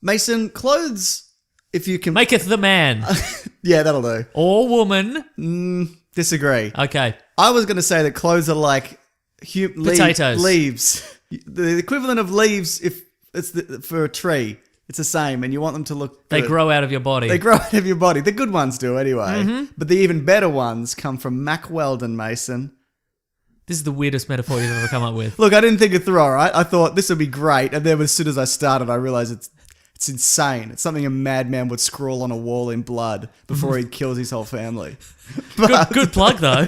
Mason, clothes, if you can... Maketh the man Yeah, that'll do. or woman. Disagree. Okay. I was going to say that clothes are like Potatoes. leaves. The equivalent of leaves, if it's for a tree, it's the same, and you want them to look They good. grow out of your body. They grow out of your body. The good ones do, anyway. Mm-hmm. But the even better ones come from Mack Weldon, Mason. This is the weirdest metaphor you've ever come up with. Look, I didn't think it through, all right? I thought this would be great, and then as soon as I started, I realized it's insane. It's something a madman would scrawl on a wall in blood before he kills his whole family. Good plug, though.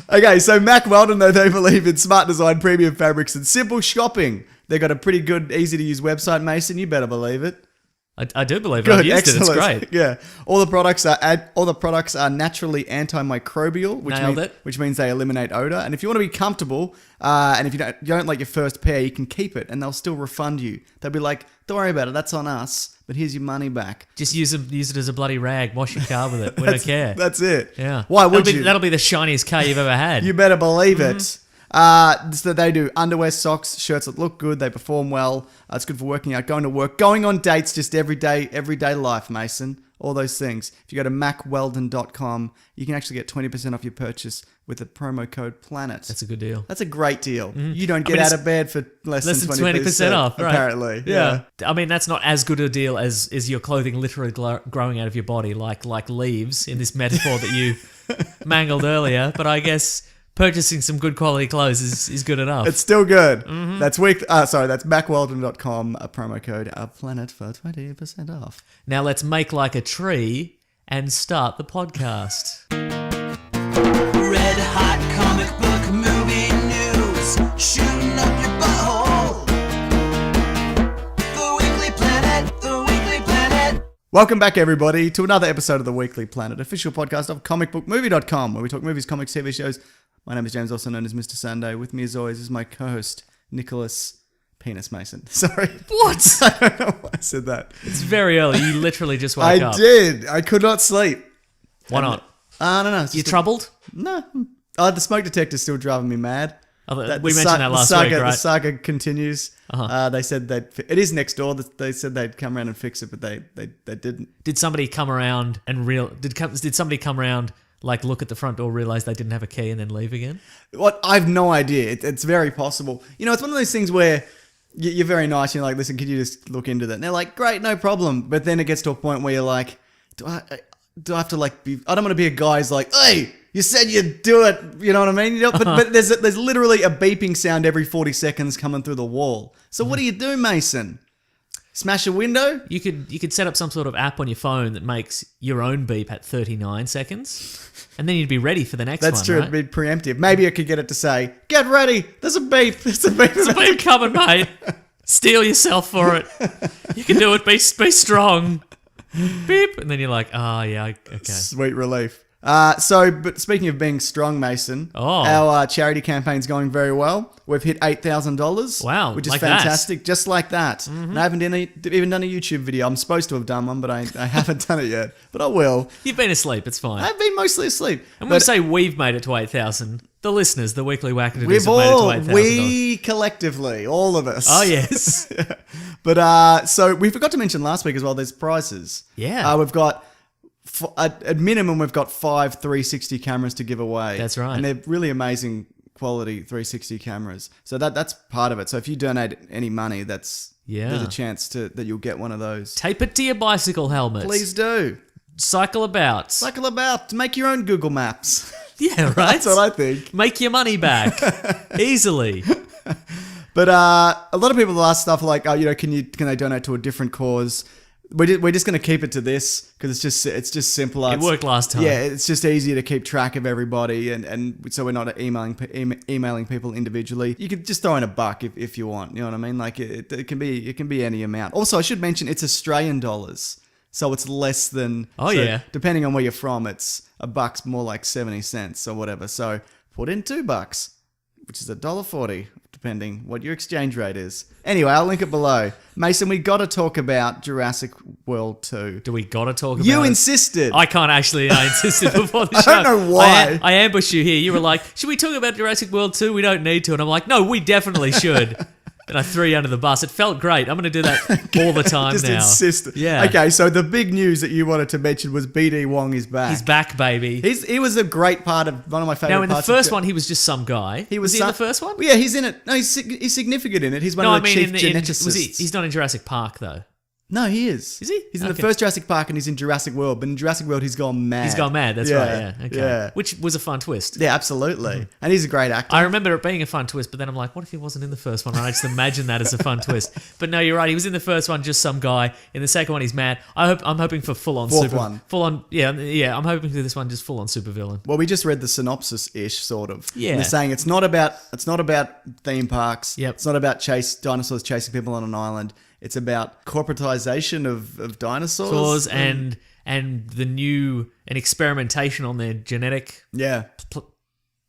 Okay, so Mack Weldon, though, they believe in smart design, premium fabrics, and simple shopping. They've got a pretty good, easy-to-use website, Mason. You better believe it. I do believe it. Good, I've used excellent. it. It's great. Yeah, all the products are naturally antimicrobial, which means they eliminate odor. And if you want to be comfortable, and if you don't like your first pair, you can keep it, and they'll still refund you. They'll be like, "Don't worry about it. That's on us. But here's your money back." Just use it as a bloody rag. Wash your car with it. We don't care. That's it. Yeah. Why would you? That'll be the shiniest car you've ever had. You better believe it. So they do underwear, socks, shirts that look good. They perform well. It's good for working out, going to work, going on dates, just everyday life, Mason. All those things. If you go to mackweldon.com, you can actually get 20% off your purchase with the promo code PLANET. That's a good deal. That's a great deal. You don't get out of bed for less than 20% off, right? Apparently. Yeah. I mean, that's not as good a deal as is your clothing literally growing out of your body, like leaves in this metaphor that you mangled earlier. But I guess purchasing some good quality clothes is good enough. It's still good. That's that's mackweldon.com, a promo code PLANET for 20% off. Now let's make like a tree and start the podcast. Red hot comic book movie news, shooting up your butthole. The Weekly Planet, the Weekly Planet. Welcome back, everybody, to another episode of the Weekly Planet, official podcast of comicbookmovie.com, where we talk movies, comics, TV shows. My name is James, also known as Mr. Sunday. With me, as always, is my co-host, Nicholas Penis Mason. Sorry. What? I don't know why I said that. It's very early. You literally just woke up. I did. I could not sleep. Why not? I don't know. It's You just troubled? No. The smoke detector's still driving me mad. We mentioned that last week, right? The saga continues. They said it is next door. They said they'd come around and fix it, but they didn't. Did somebody come around and did somebody come around, like, look at the front door, realize they didn't have a key, and then leave again? What? I've no idea. It's very possible. You know, it's one of those things where you're very nice. You're like, listen, could you just look into that? And they're like, great, no problem. But then it gets to a point where you're like, do I have to like be? I don't want to be a guy who's like, hey, you said you'd do it. You know what I mean? You know, but there's literally a beeping sound every 40 seconds coming through the wall. So what do you do, Mason? Smash a window? You could set up some sort of app on your phone that makes your own beep at 39 seconds, and then you'd be ready for the next one. That's true. Right? It'd be preemptive. Maybe I could get it to say, "Get ready. There's a beep. There's a beep. There's a beep coming, mate. Steel yourself for it. You can do it. Be strong. Beep." And then you're like, "Oh yeah, okay." Sweet relief. But speaking of being strong, Mason, our charity campaign's going very well. We've hit $8,000. Wow, which is like fantastic, just like that. And I haven't even done a YouTube video. I'm supposed to have done one, but I haven't done it yet. But I will. You've been asleep. It's fine. I've been mostly asleep. And when we say we've made it to 8,000, the listeners, the Weekly Wackadoodles, We've have made all, it to $8,000. we collectively, all of us. Oh yes. But so we forgot to mention last week as well. There's prizes. Yeah. We've got. At minimum, we've got 5 360 cameras to give away. That's right. And they're really amazing quality 360 cameras. So that's part of it. So if you donate any money, there's a chance that you'll get one of those. Tape it to your bicycle helmet. Please do. Cycle about. Cycle about. Make your own Google Maps. Yeah, right? That's what I think. Make your money back. Easily. But a lot of people ask stuff like, can they donate to a different cause? We're just going to keep it to this because it's just simpler. It worked last time. Yeah, it's just easier to keep track of everybody, and so we're not emailing people individually. You could just throw in $1 if you want. You know what I mean? Like it can be any amount. Also, I should mention it's Australian dollars, so it's less than. Yeah. Depending on where you're from, it's $1 more like 70 cents or whatever. So put in $2, which is $1.40. Depending what your exchange rate is. Anyway, I'll link it below. Mason, we got to talk about Jurassic World 2. Do we got to talk about You it? insisted. I can't actually. I insisted before the show. I don't know why. I ambushed you here. You were like, should we talk about Jurassic World 2? We don't need to. And I'm like, no, we definitely should. and I threw you under the bus. It felt great. I'm going to do that all the time Just now. insist. Yeah. Okay, so the big news that you wanted to mention was BD Wong is back. He's back, baby. He was a great part of one of my favorite Now, in the parts. first one, he was just some guy. he was he in the first one? Yeah, he's in it. No, he's significant in it. He's one No, of I the mean, chief geneticists. he's not in Jurassic Park, though. No, he is. Is he? He's in the Okay. first Jurassic Park and he's in Jurassic World. But in Jurassic World, he's gone mad. He's gone mad, that's right, yeah. Okay. Yeah. Which was a fun twist. Yeah, absolutely. And he's a great actor. I remember it being a fun twist, but then I'm like, what if he wasn't in the first one? And I just imagine that as a fun twist. But no, you're right. He was in the first one, just some guy. In the second one, he's mad. I'm hoping for full on Fourth one. full on. Yeah. I'm hoping for this one just full on supervillain. Well, we just read the synopsis-ish, sort of. Yeah. And they're saying it's not about theme parks. Yep. It's not about dinosaurs chasing people on an island. It's about corporatization of dinosaurs. And the new experimentation on their genetic Yeah.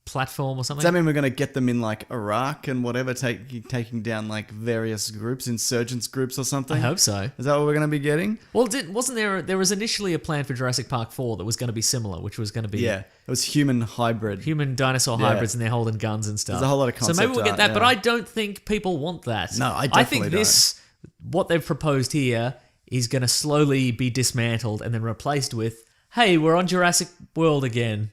platform or something. Does that mean we're going to get them in like Iraq and whatever, taking down like various groups, insurgents groups or something? I hope so. Is that what we're going to be getting? Well, wasn't there was initially a plan for Jurassic Park 4 that was going to be similar, which was going to be Yeah. It was human hybrid. human dinosaur Yeah. hybrids and they're holding guns and stuff. There's a whole lot of So maybe concept we'll get art, that, but yeah. I don't think people want that. No, I think definitely this, what they've proposed here, is going to slowly be dismantled and then replaced with, hey, we're on Jurassic World again.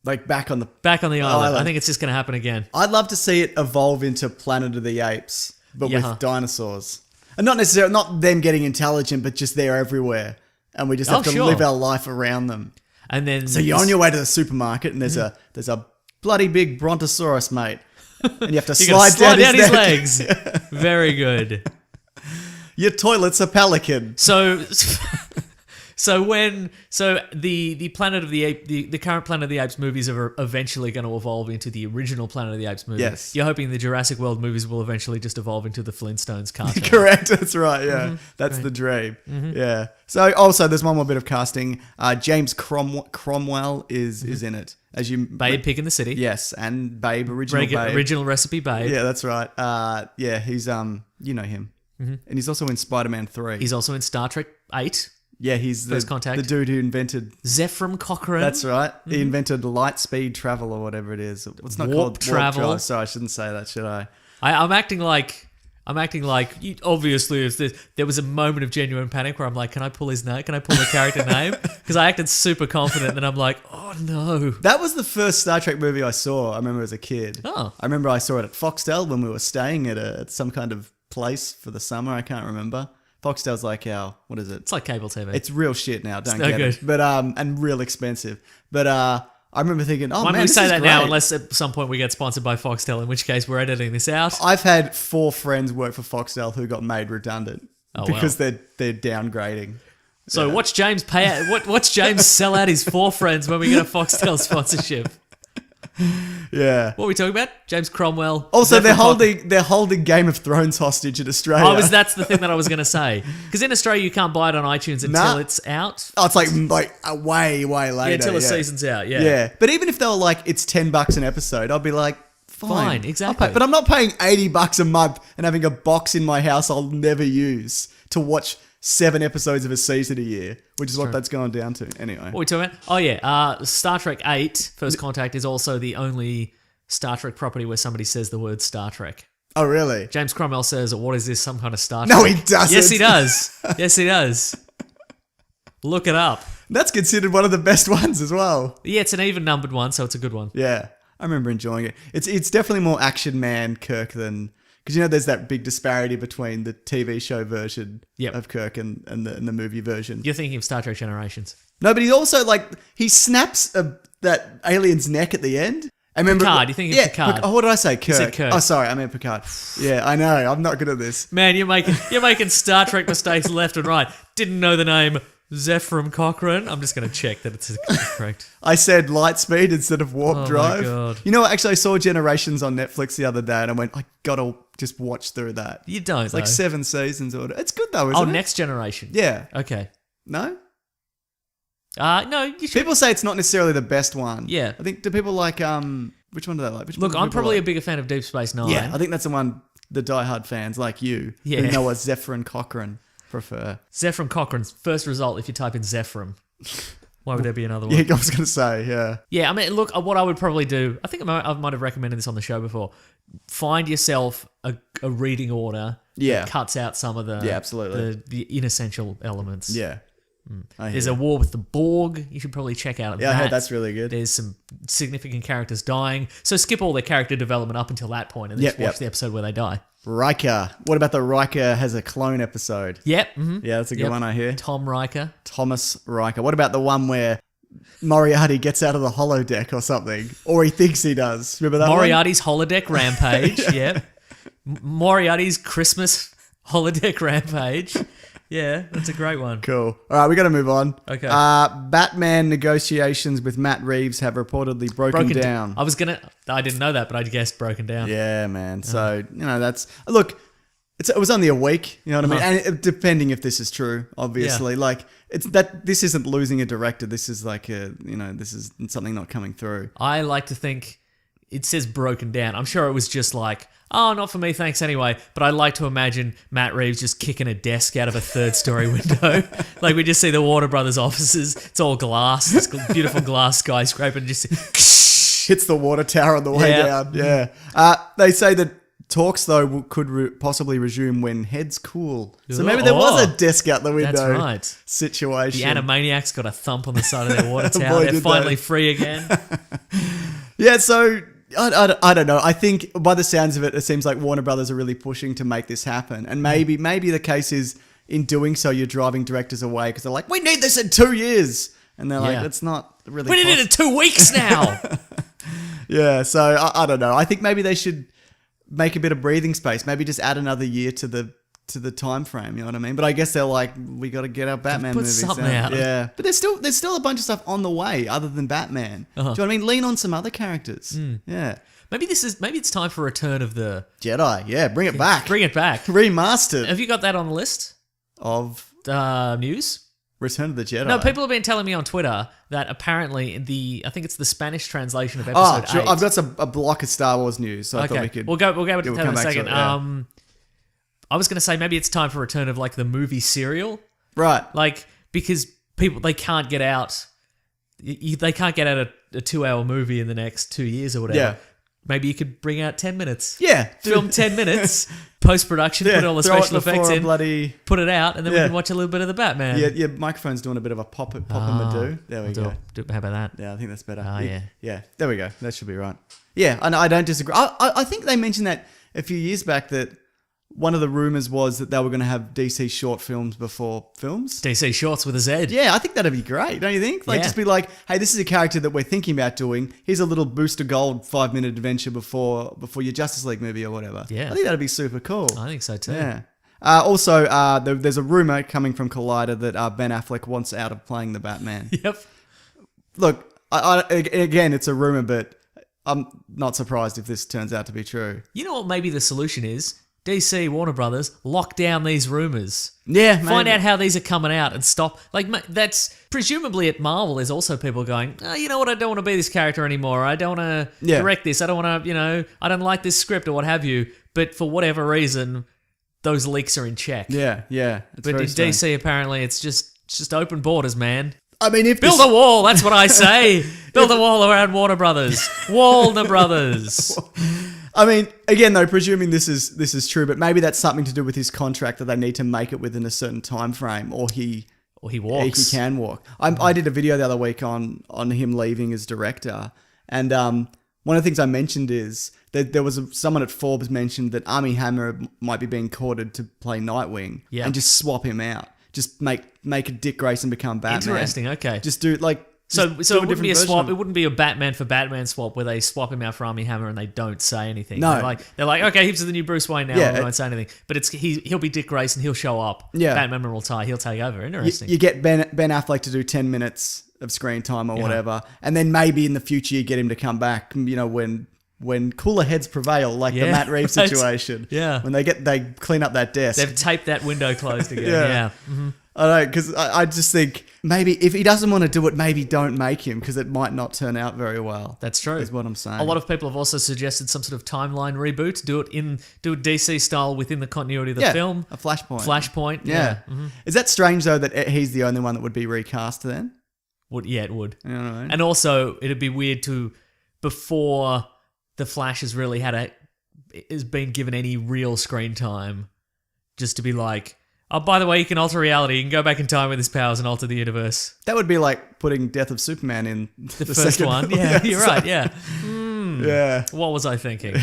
Like back on the... Back on the island. Island. I think it's just going to happen again. I'd love to see it evolve into Planet of the Apes, but Yeah. with dinosaurs. And not necessarily, not them getting intelligent, but just they're everywhere. And we just have to sure. live our life around them. And then So you're on your way to the supermarket and there's a bloody big brontosaurus, mate. And you have to you're gonna slide down his his neck. legs. Very good. Your toilet's a pelican. So the Planet of the Apes, the current Planet of the Apes movies are eventually going to evolve into the original Planet of the Apes movie. Yes. You're hoping the Jurassic World movies will eventually just evolve into the Flintstones cartoon. Correct, that's right, yeah. Mm-hmm. That's the dream. Yeah. So also there's one more bit of casting. James Cromwell is in it. As you Babe Pig in the City. Yes, and Babe, original Babe. Original recipe Babe. Yeah, that's right. Yeah, he's you know him. And he's also in Spider-Man 3. He's also in Star Trek 8. Yeah, he's the, First Contact. the dude who invented... Zephram Cochrane. That's right. He invented light speed travel or whatever it is. It's not Warp called travel. Warp drive. Sorry, I shouldn't say that, should I? I'm acting like obviously there was a moment of genuine panic where I'm like, can I pull his name? Can I pull the character name? Because I acted super confident, and then I'm like, oh no. That was the first Star Trek movie I saw, I remember as a kid. Oh. I remember I saw it at Foxtel when we were staying at some kind of place for the summer. I can't remember. Foxtel's like what is it? It's like cable TV. It's real shit now, don't no get good. it. But, and real expensive. But, I remember thinking, oh Why man, don't we this say is that great. now, unless at some point we get sponsored by Foxtel, in which case we're editing this out. I've had 4 friends work for Foxtel who got made redundant Oh, because they're downgrading. So watch James watch James sell out his 4 friends when we get a Foxtel sponsorship. Yeah. What are we talking about? James Cromwell. Also, Zephram they're holding Game of Thrones hostage in Australia. that's the thing that I was going to say. Because in Australia you can't buy it on iTunes until Nah. it's out. Oh, it's like way later. Yeah, until the season's out. Yeah. Yeah, but even if they were like, it's $10 an episode, I'd be like, fine, exactly. I'll pay. But I'm not paying $80 a month and having a box in my house I'll never use to watch 7 episodes of a season a year, which is what that's going down to. Anyway, What are we talking about? Oh yeah, Star Trek 8, First Contact, is also the only Star Trek property where somebody says the word Star Trek. oh really? James Cromwell says, what is this, some kind of Star Trek? No, he doesn't. Yes, he does. Yes, he does. Look it up. That's considered one of the best ones as well. Yeah, it's an even numbered one, so it's a good one. Yeah, I remember enjoying it. It's definitely more Action Man Kirk than... Because there's that big disparity between the TV show version Yep. of Kirk and the movie version. You're thinking of Star Trek Generations. No, but he also, he snaps that alien's neck at the end. I remember... Picard, you're thinking of Picard. Oh, what did I say? Kirk. said Kirk. Oh, sorry, I meant Picard. Yeah, I know. I'm not good at this. Man, you're making Star Trek mistakes left and right. Didn't know the name Zephram Cochrane. I'm just going to check that it's correct. I said Lightspeed instead of Warp Oh, my Drive. God. You know what? Actually, I saw Generations on Netflix the other day and I went, I gotta just watch through that. You don't, It's like though. 7 seasons or... It's good though, isn't Oh, it? Next Generation. Yeah. Okay. No? No, you should. People say it's not necessarily the best one. Yeah. I think, do people like, which one do they like? Which Look, one do I'm people probably a like? bigger fan of Deep Space Nine. Yeah, I think that's the one the diehard fans like you Yeah. who know what Zephyr and Cochrane prefer. Zephram Cochrane's first result if you type in Zephram. Why would there be another one? Yeah, I was going to say, yeah. Yeah, I mean, look, what I would probably do, I think I might have recommended this on the show before. Find yourself a reading order Yeah. that cuts out some of the Yeah, absolutely. the inessential elements. Yeah. I There's hear a you. war with the Borg. You should probably check out Yeah, I that. heard that's really good. There's some significant characters dying. So skip all their character development up until that point and then Yep, just watch yep. the episode where they die. Riker. What about the Riker has a clone episode? Yep. Mm-hmm. Yeah, that's a good Yep. one, I hear. Tom Riker. Thomas Riker. What about the one where Moriarty gets out of the holodeck or something? Or he thinks he does. Remember that one? Moriarty's holodeck rampage. Yep. Moriarty's Christmas holodeck rampage. Yeah, that's a great one. Cool. All right, we got to move on. Okay. Batman negotiations with Matt Reeves have reportedly broken down. I didn't know that, but I guessed broken down. Yeah, man. So, that's... Look, it was only a week, you know what I mean? And depending if this is true, obviously. Yeah. Like, this isn't losing a director. This is like this is something not coming through. I like to think it says broken down. I'm sure it was just like, oh, not for me, thanks anyway. But I like to imagine Matt Reeves just kicking a desk out of a third-story window. Like we just see the Warner Brothers offices. It's all glass. It's beautiful glass skyscraper. And just Hits the water tower on the way Yeah. down. Yeah. They say that talks, though, could possibly resume when heads cool. So maybe there was a desk out the window That's right. situation. The Animaniacs got a thump on the side of their water Boy, tower. They're did finally they. free again. Yeah, so... I don't know. I think by the sounds of it, it seems like Warner Brothers are really pushing to make this happen. And maybe the case is in doing so, you're driving directors away because they're like, we need this in 2 years. And they're like, Yeah. it's not really We did it in 2 weeks now. Yeah, so I don't know. I think maybe they should make a bit of breathing space. Maybe just add another year to the time frame. You know what I mean? But I guess they're like, we got to get our Batman Put movies something out. out. Yeah, but there's still a bunch of stuff on the way other than Batman. Do you know what I mean? Lean on some other characters. Yeah, Maybe it's time for a return of the... Jedi. Yeah, bring it back. Bring it back. Remastered Have you got that on the list? of News? Return of the Jedi. No, people have been telling me on Twitter that apparently I think it's the Spanish translation of Oh, episode sure. 8. I've got a block of Star Wars news, so I thought Okay, we could. we'll go to we'll that in come a back to second. it, yeah. I was going to say maybe it's time for a return of like the movie serial, Right. like because people they can't get out, they can't get out a 2-hour movie in the next 2 years or whatever. Yeah. Maybe you could bring out 10 minutes. Yeah. Film 10 minutes, post-production, Yeah, put all the throw it special effects before a in, bloody. put it out, and then we Yeah. can watch a little bit of the Batman. Yeah, your microphone's doing a bit of a pop and do. There we go. How about that? Yeah, I think that's better. Oh, yeah. Yeah, there we go. That should be right. Yeah, I don't disagree. I think they mentioned that a few years back that one of the rumors was that they were going to have DC short films before films. DC Shorts with a Z. Yeah, I think that'd be great, don't you think? Like, Yeah. just be like, hey, this is a character that we're thinking about doing. Here's a little booster gold 5-minute adventure before your Justice League movie or whatever. Yeah. I think that'd be super cool. I think so too. Yeah. Also, there's a rumor coming from Collider that Ben Affleck wants out of playing the Batman. Yep. Look, again, it's a rumor, but I'm not surprised if this turns out to be true. You know what maybe the solution is? DC, Warner Brothers, lock down these rumors. Yeah, Find maybe. out how these are coming out and stop. Like, that's presumably at Marvel, there's also people going, oh, you know what, I don't want to be this character anymore. I don't want to Yeah. direct this. I don't want to, I don't like this script or what have you. But for whatever reason, those leaks are in check. Yeah. It's But very in strange. DC, apparently, it's just open borders, man. I mean, if Build a wall, that's what I say. Build a wall around Warner Brothers. Warner Brothers. I mean, again, though, presuming this is true, but maybe that's something to do with his contract that they need to make it within a certain time frame, or he walks. he can walk. I did a video the other week on him leaving as director, and one of the things I mentioned is that there was someone at Forbes mentioned that Armie Hammer might be being courted to play Nightwing, Yeah. and just swap him out, just make a Dick Grayson become Batman. Interesting, okay. Just do like. So just it do wouldn't be a different swap. version. It wouldn't be a Batman for Batman swap where they swap him out for Armie Hammer and they don't say anything. No. They're like, okay, he's the new Bruce Wayne now. Yeah, and they won't say anything. But he'll be Dick Grayson. He'll show up. Yeah. Batman will retire. He'll take over. Interesting. You get Ben Affleck to do 10 minutes of screen time or whatever, and then maybe in the future you get him to come back. You know, when cooler heads prevail, like the Yeah, Matt Reeves right. situation. Yeah. when they clean up that desk. They've taped that window closed again. Yeah. Yeah. Mhm. I don't know, because I just think maybe if he doesn't want to do it, maybe don't make him, because it might not turn out very well. That's true. Is what I'm saying. A lot of people have also suggested some sort of timeline reboot. Do it DC style within the continuity of the film. a Flashpoint. Flashpoint. Yeah. Mhm. Is that strange though that he's the only one that would be recast then? It would. You know what I mean? And also, it'd be weird to, before the Flash has really has been given any real screen time, just to be like, oh, by the way, you can alter reality. You can go back in time with his powers and alter the universe. That would be like putting Death of Superman in The first second one. Yeah, you're so- right. Yeah. Yeah. What was I thinking?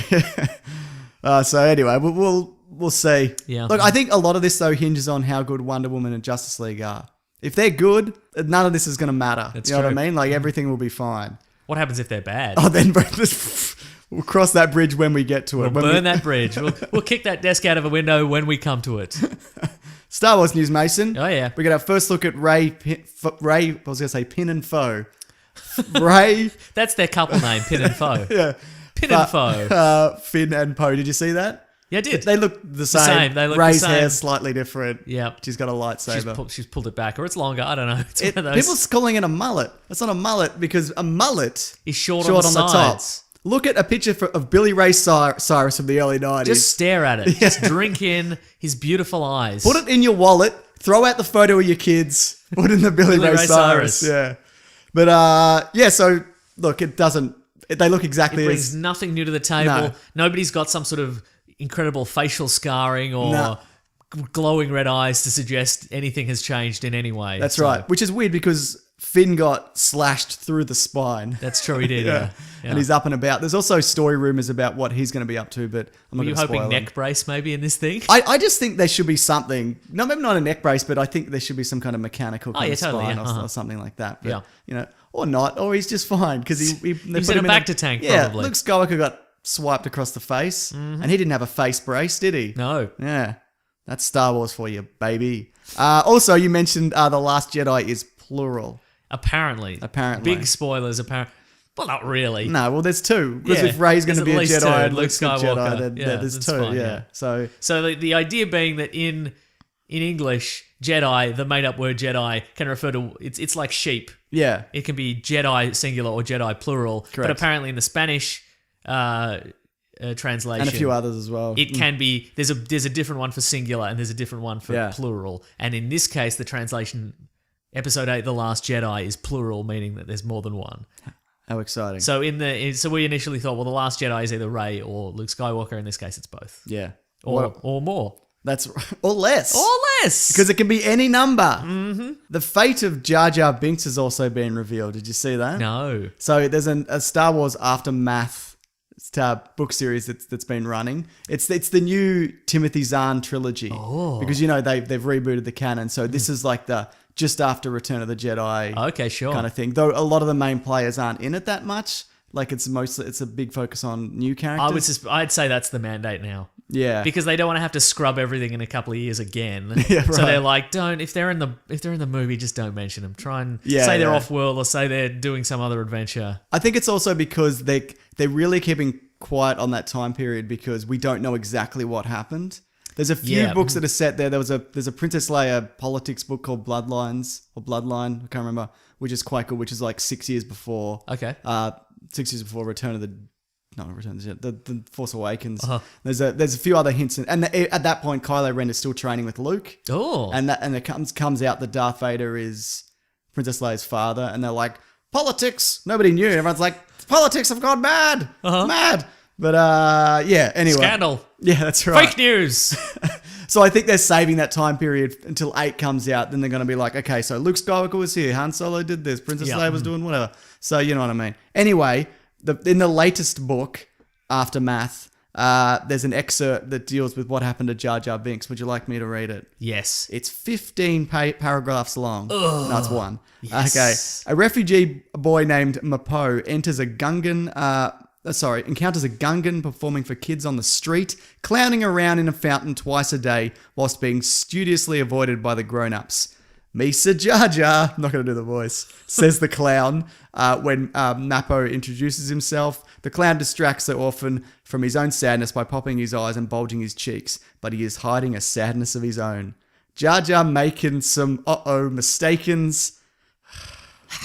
So anyway, we'll see. Yeah. Look, I think a lot of this though hinges on how good Wonder Woman and Justice League are. If they're good, none of this is going to matter. That's you know what true. I mean? Like everything will be fine. What happens if they're bad? Oh, then we'll cross that bridge when we get to it. We'll When burn we- that bridge. We'll kick that desk out of a window when we come to it. Star Wars news, Mason. Oh, yeah. We got our first look at Ray. I was going to say Pin and Foe. Ray. That's their couple name, Pin and Foe. Yeah. Pin and Foe. Finn and Poe. Did you see that? Yeah, I did. They look the same. same. They look the Ray's same. hair's slightly different. Yep. She's got a lightsaber. She's pulled it back, or it's longer. I don't know. It's one of those. People's calling it a mullet. It's not a mullet because a mullet Is short on the sides. top. Look at a picture of Billy Ray Cyrus from the early 90s. Just stare at it. Just drink in his beautiful eyes. put it in your wallet. Throw out the photo of your kids. Put in the Billy Ray Cyrus. Yeah. But yeah, so look, it doesn't. They look exactly It brings as. nothing new to the table. No. Nobody's got some sort of incredible facial scarring or No. glowing red eyes to suggest anything has changed in any way. That's So, right. Which is weird because Finn got slashed through the spine. That's true, he did, yeah. Yeah. And he's up and about. There's also story rumors about what he's going to be up to, but I'm Were not you going to spoil hoping them. neck brace maybe in this thing? I just think there should be something. No, maybe not a neck brace, but I think there should be some kind of mechanical kind yeah, of totally, spine yeah, or, uh-huh. or something like that. But, Yeah. you know, or not, or he's just fine because they He's put in him a back to tank, Yeah, probably. Luke Skywalker got swiped across the face, and he didn't have a face brace, did he? No. Yeah, that's Star Wars for you, baby. Also, you mentioned The Last Jedi is plural. Apparently. Apparently. Big spoilers, apparently. Well, not really. No, well, there's two. Because Yeah, if Rey's going to there's be a at least Jedi two, and Luke Luke's a Skywalker. Jedi, then Yeah, there's that's two. fine, yeah. yeah. So So the idea being that in English, Jedi, the made-up word Jedi, can refer to... It's like sheep. yeah, It can be Jedi singular or Jedi plural. But Correct. apparently in the Spanish translation... and a few others as well. It can be... There's a different one for singular and there's a different one for Yeah. plural. And in this case, the translation... Episode 8, The Last Jedi, is plural, meaning that there's more than one. How exciting! So so we initially thought, well, The Last Jedi is either Rey or Luke Skywalker. In this case, it's both. yeah, Or more. that's or less. Or less. Because it can be any number. Mm-hmm. The fate of Jar Jar Binks has also been revealed. Did you see that? No. So there's a Star Wars Aftermath book series that's been running. It's the new Timothy Zahn trilogy. Oh. Because they've rebooted the canon. So this is like the just after Return of the Jedi Okay, sure. kind of thing. Though a lot of the main players aren't in it that much. Like it's a big focus on new characters. I'd say that's the mandate now. yeah. Because they don't want to have to scrub everything in a couple of years again. Yeah, So right. they're like, if they're in the movie, just don't mention them. Try and Yeah, say they're yeah. off world or say they're doing some other adventure. I think it's also because they're really keeping quiet on that time period because we don't know exactly what happened. There's a few Yeah. books that are set there. There's a Princess Leia politics book called Bloodlines or Bloodline, I can't remember, which is quite good, which is like 6 years before. Okay. 6 years before Return of the the Force Awakens. Uh-huh. There's a few other hints, and at that point, Kylo Ren is still training with Luke. Oh. And it comes out that Darth Vader is Princess Leia's father, and they're like, politics. Nobody knew. Everyone's like, politics have gone mad, mad. But yeah. Anyway, Scandal. Yeah, that's right. Fake news. So I think they're saving that time period until 8 comes out. Then they're going to be like, okay, so Luke Skywalker was here, Han Solo did this, Princess Yeah. Leia was doing whatever. So you know what I mean. Anyway, in the latest book, Aftermath, there's an excerpt that deals with what happened to Jar Jar Binks. Would you like me to read it? Yes. It's 15 paragraphs long. No, it's one. Yes. Okay. A refugee boy named Mapo encounters a Gungan performing for kids on the street, clowning around in a fountain twice a day whilst being studiously avoided by the grown-ups. Misa Jar Jar, I'm not going to do the voice, says the clown when Napo introduces himself. The clown distracts the orphan from his own sadness by popping his eyes and bulging his cheeks, but he is hiding a sadness of his own. Jar Jar making some mistakens.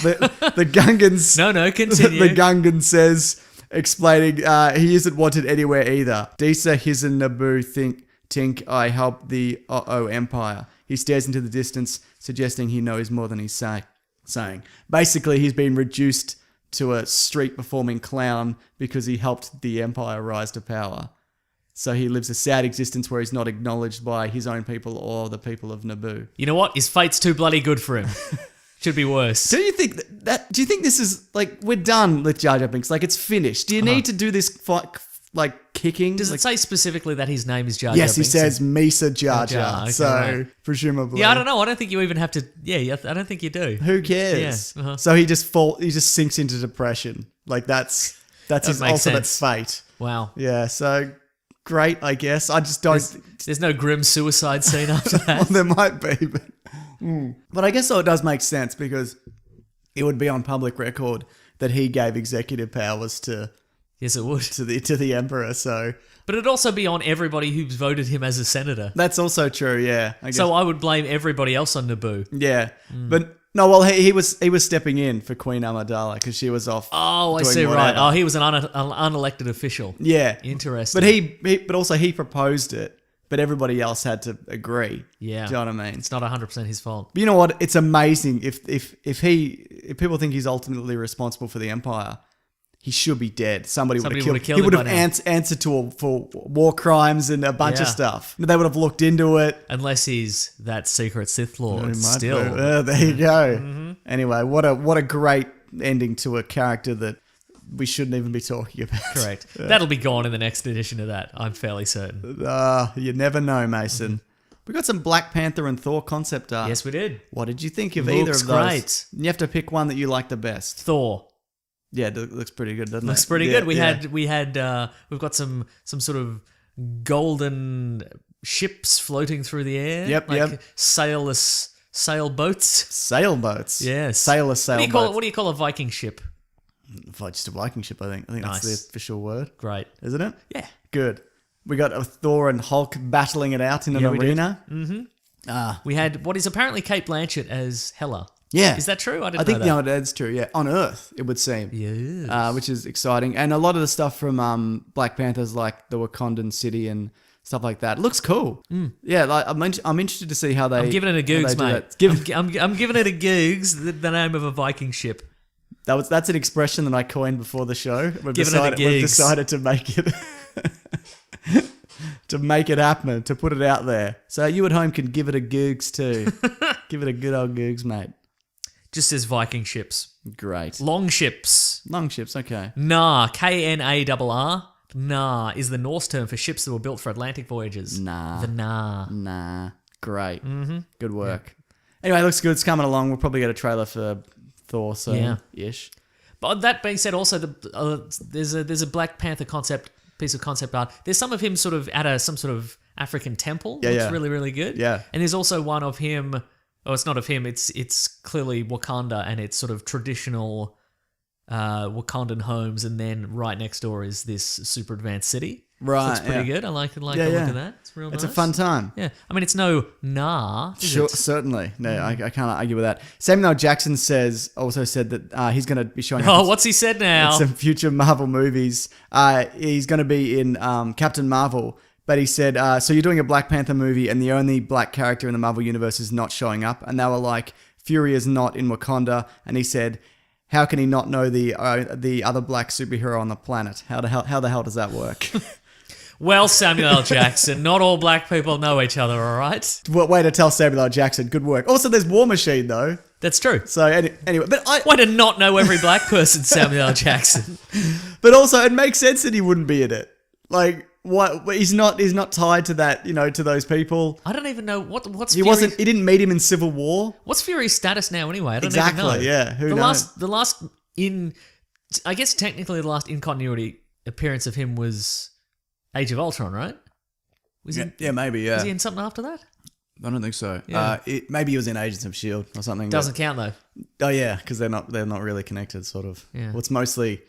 The Gungans... No, continue. The Gungan says, explaining he isn't wanted anywhere either. Disa Hizen Naboo think I help the Empire. He stares into the distance, suggesting he knows more than he say. saying. Basically, he's been reduced to a street performing clown because he helped the Empire rise to power. So he lives a sad existence where he's not acknowledged by his own people or the people of Naboo. You know what? His fate's too bloody good for him. Should be worse. Do you think that? Do you think this is like we're done with Jar Jar Binks? Like it's finished. Do you need to do this fight, like kicking? Does like, it say specifically that his name is Jar Jar yes, he Binks? says Misa Jar Jar, Jar. okay, So right. presumably, Yeah, I don't know. I don't think you even have to. Yeah, I don't think you do. who cares? Yeah, uh-huh. So he just sinks into depression. Like that's his makes ultimate sense. fate. Wow. Yeah. So great, I guess. I just don't. There's no grim suicide scene after Well, that. there might be, but I guess so. It does make sense because it would be on public record that he gave executive powers to Yes, it would. the emperor. So But it'd also be on everybody who's voted him as a senator. that's also true. Yeah. I guess. So I would blame everybody else on Naboo. yeah, but no. Well, he was stepping in for Queen Amidala because she was off. Oh, I doing see. Right. whatever. Oh, he was an unelected official. Yeah. Interesting. But also he proposed it, but everybody else had to agree. Yeah. Do you know what I mean? It's not 100% his fault. But you know what? It's amazing if people think he's ultimately responsible for the Empire, he should be dead. Somebody would have would've killed him. He him would by have now. answered for war crimes and a bunch of Yeah. stuff. They would have looked into it. Unless he's that secret Sith Lord He might still. be. There you go. Anyway, what a great ending to a character that we shouldn't even be talking about. Correct. That'll be gone in the next edition of that. I'm fairly certain. You never know, Mason. We got some Black Panther and Thor concept art. Yes, we did. What did you think of either Looks of those? great. You have to pick one that you like the best. Thor. Yeah, it looks pretty good, doesn't it? Looks pretty Yeah, good. yeah. We've got some sort of golden ships floating through the air. Yep, like yep. sailless sailboats. Sailboats. Yes. Sailorless What do sailboats. What do you call a Viking ship? Just a Viking ship, I think. I think that's Nice. the official word, Great. isn't it? Yeah. Good. We got Thor and Hulk battling it out in an Yeah, we did. arena. We had what is apparently Kate Blanchett as Hela. Yeah. Is that true? I I didn't think know that. that's true, yeah. On Earth, it would seem. Yes. Which is exciting. And a lot of the stuff from Black Panthers, like the Wakandan city and stuff like that, looks cool. Yeah, like I'm interested to see how they. I'm giving it a how they googs, do mate. that. Give, I'm giving it a googs, the name of a Viking ship. that's an expression that I coined before the show. We've Giving it a we've gigs. decided to make it to make it happen, to put it out there. So you at home can give it a googs too. Give it a good old googs, mate. Just says Viking ships. Great. Long ships. Long ships, okay. Nar, Knarr. Nar is the Norse term for ships that were built for Atlantic voyages. Nah. The Nar. Nah. Great. Good work. Anyway, it looks good. It's coming along. We'll probably get a trailer for Thor soon. Yeah. Ish. But that being said, also there's a Black Panther piece of concept art. There's some of him sort of at some sort of African temple. Yeah, Looks yeah. really, really good. Yeah. And there's also one of him. Oh, it's not of him. It's clearly Wakanda, and it's sort of traditional Wakandan homes, and then right next door is this super advanced city. Right, So it's pretty yeah. good. I like the Yeah, look yeah. of that. It's real It's nice. a fun time. Yeah. I mean, it's no Nar. is Sure, it? certainly. No, I can't argue with that. Samuel L. Jackson also said that he's going to be showing up Oh, in what's he said now? some future Marvel movies. He's going to be in Captain Marvel, but he said, so you're doing a Black Panther movie and the only black character in the Marvel universe is not showing up. And they were like, Fury is not in Wakanda. And he said, how can he not know the other black superhero on the planet? How the hell does that work? Well, Samuel L. Jackson, not all black people know each other, all right? What way to tell Samuel L. Jackson? Good work. Also, there's War Machine, though. That's true. So anyway, Way to not know every black person, Samuel L. Jackson. But also, it makes sense that he wouldn't be in it. Like, what? He's not tied to that, to those people. I don't even know what's He Fury's, He didn't meet him in Civil War. What's Fury's status now anyway? I don't Exactly, even know. yeah, who the knows? last I guess technically the last in continuity appearance of him was Age of Ultron, right? Was he maybe. was he in something after that? I don't think so. Yeah. Maybe he was in Agents of Shield or something. but- Doesn't count though. Oh yeah, because they're not really connected, sort of. Yeah. Well, it's mostly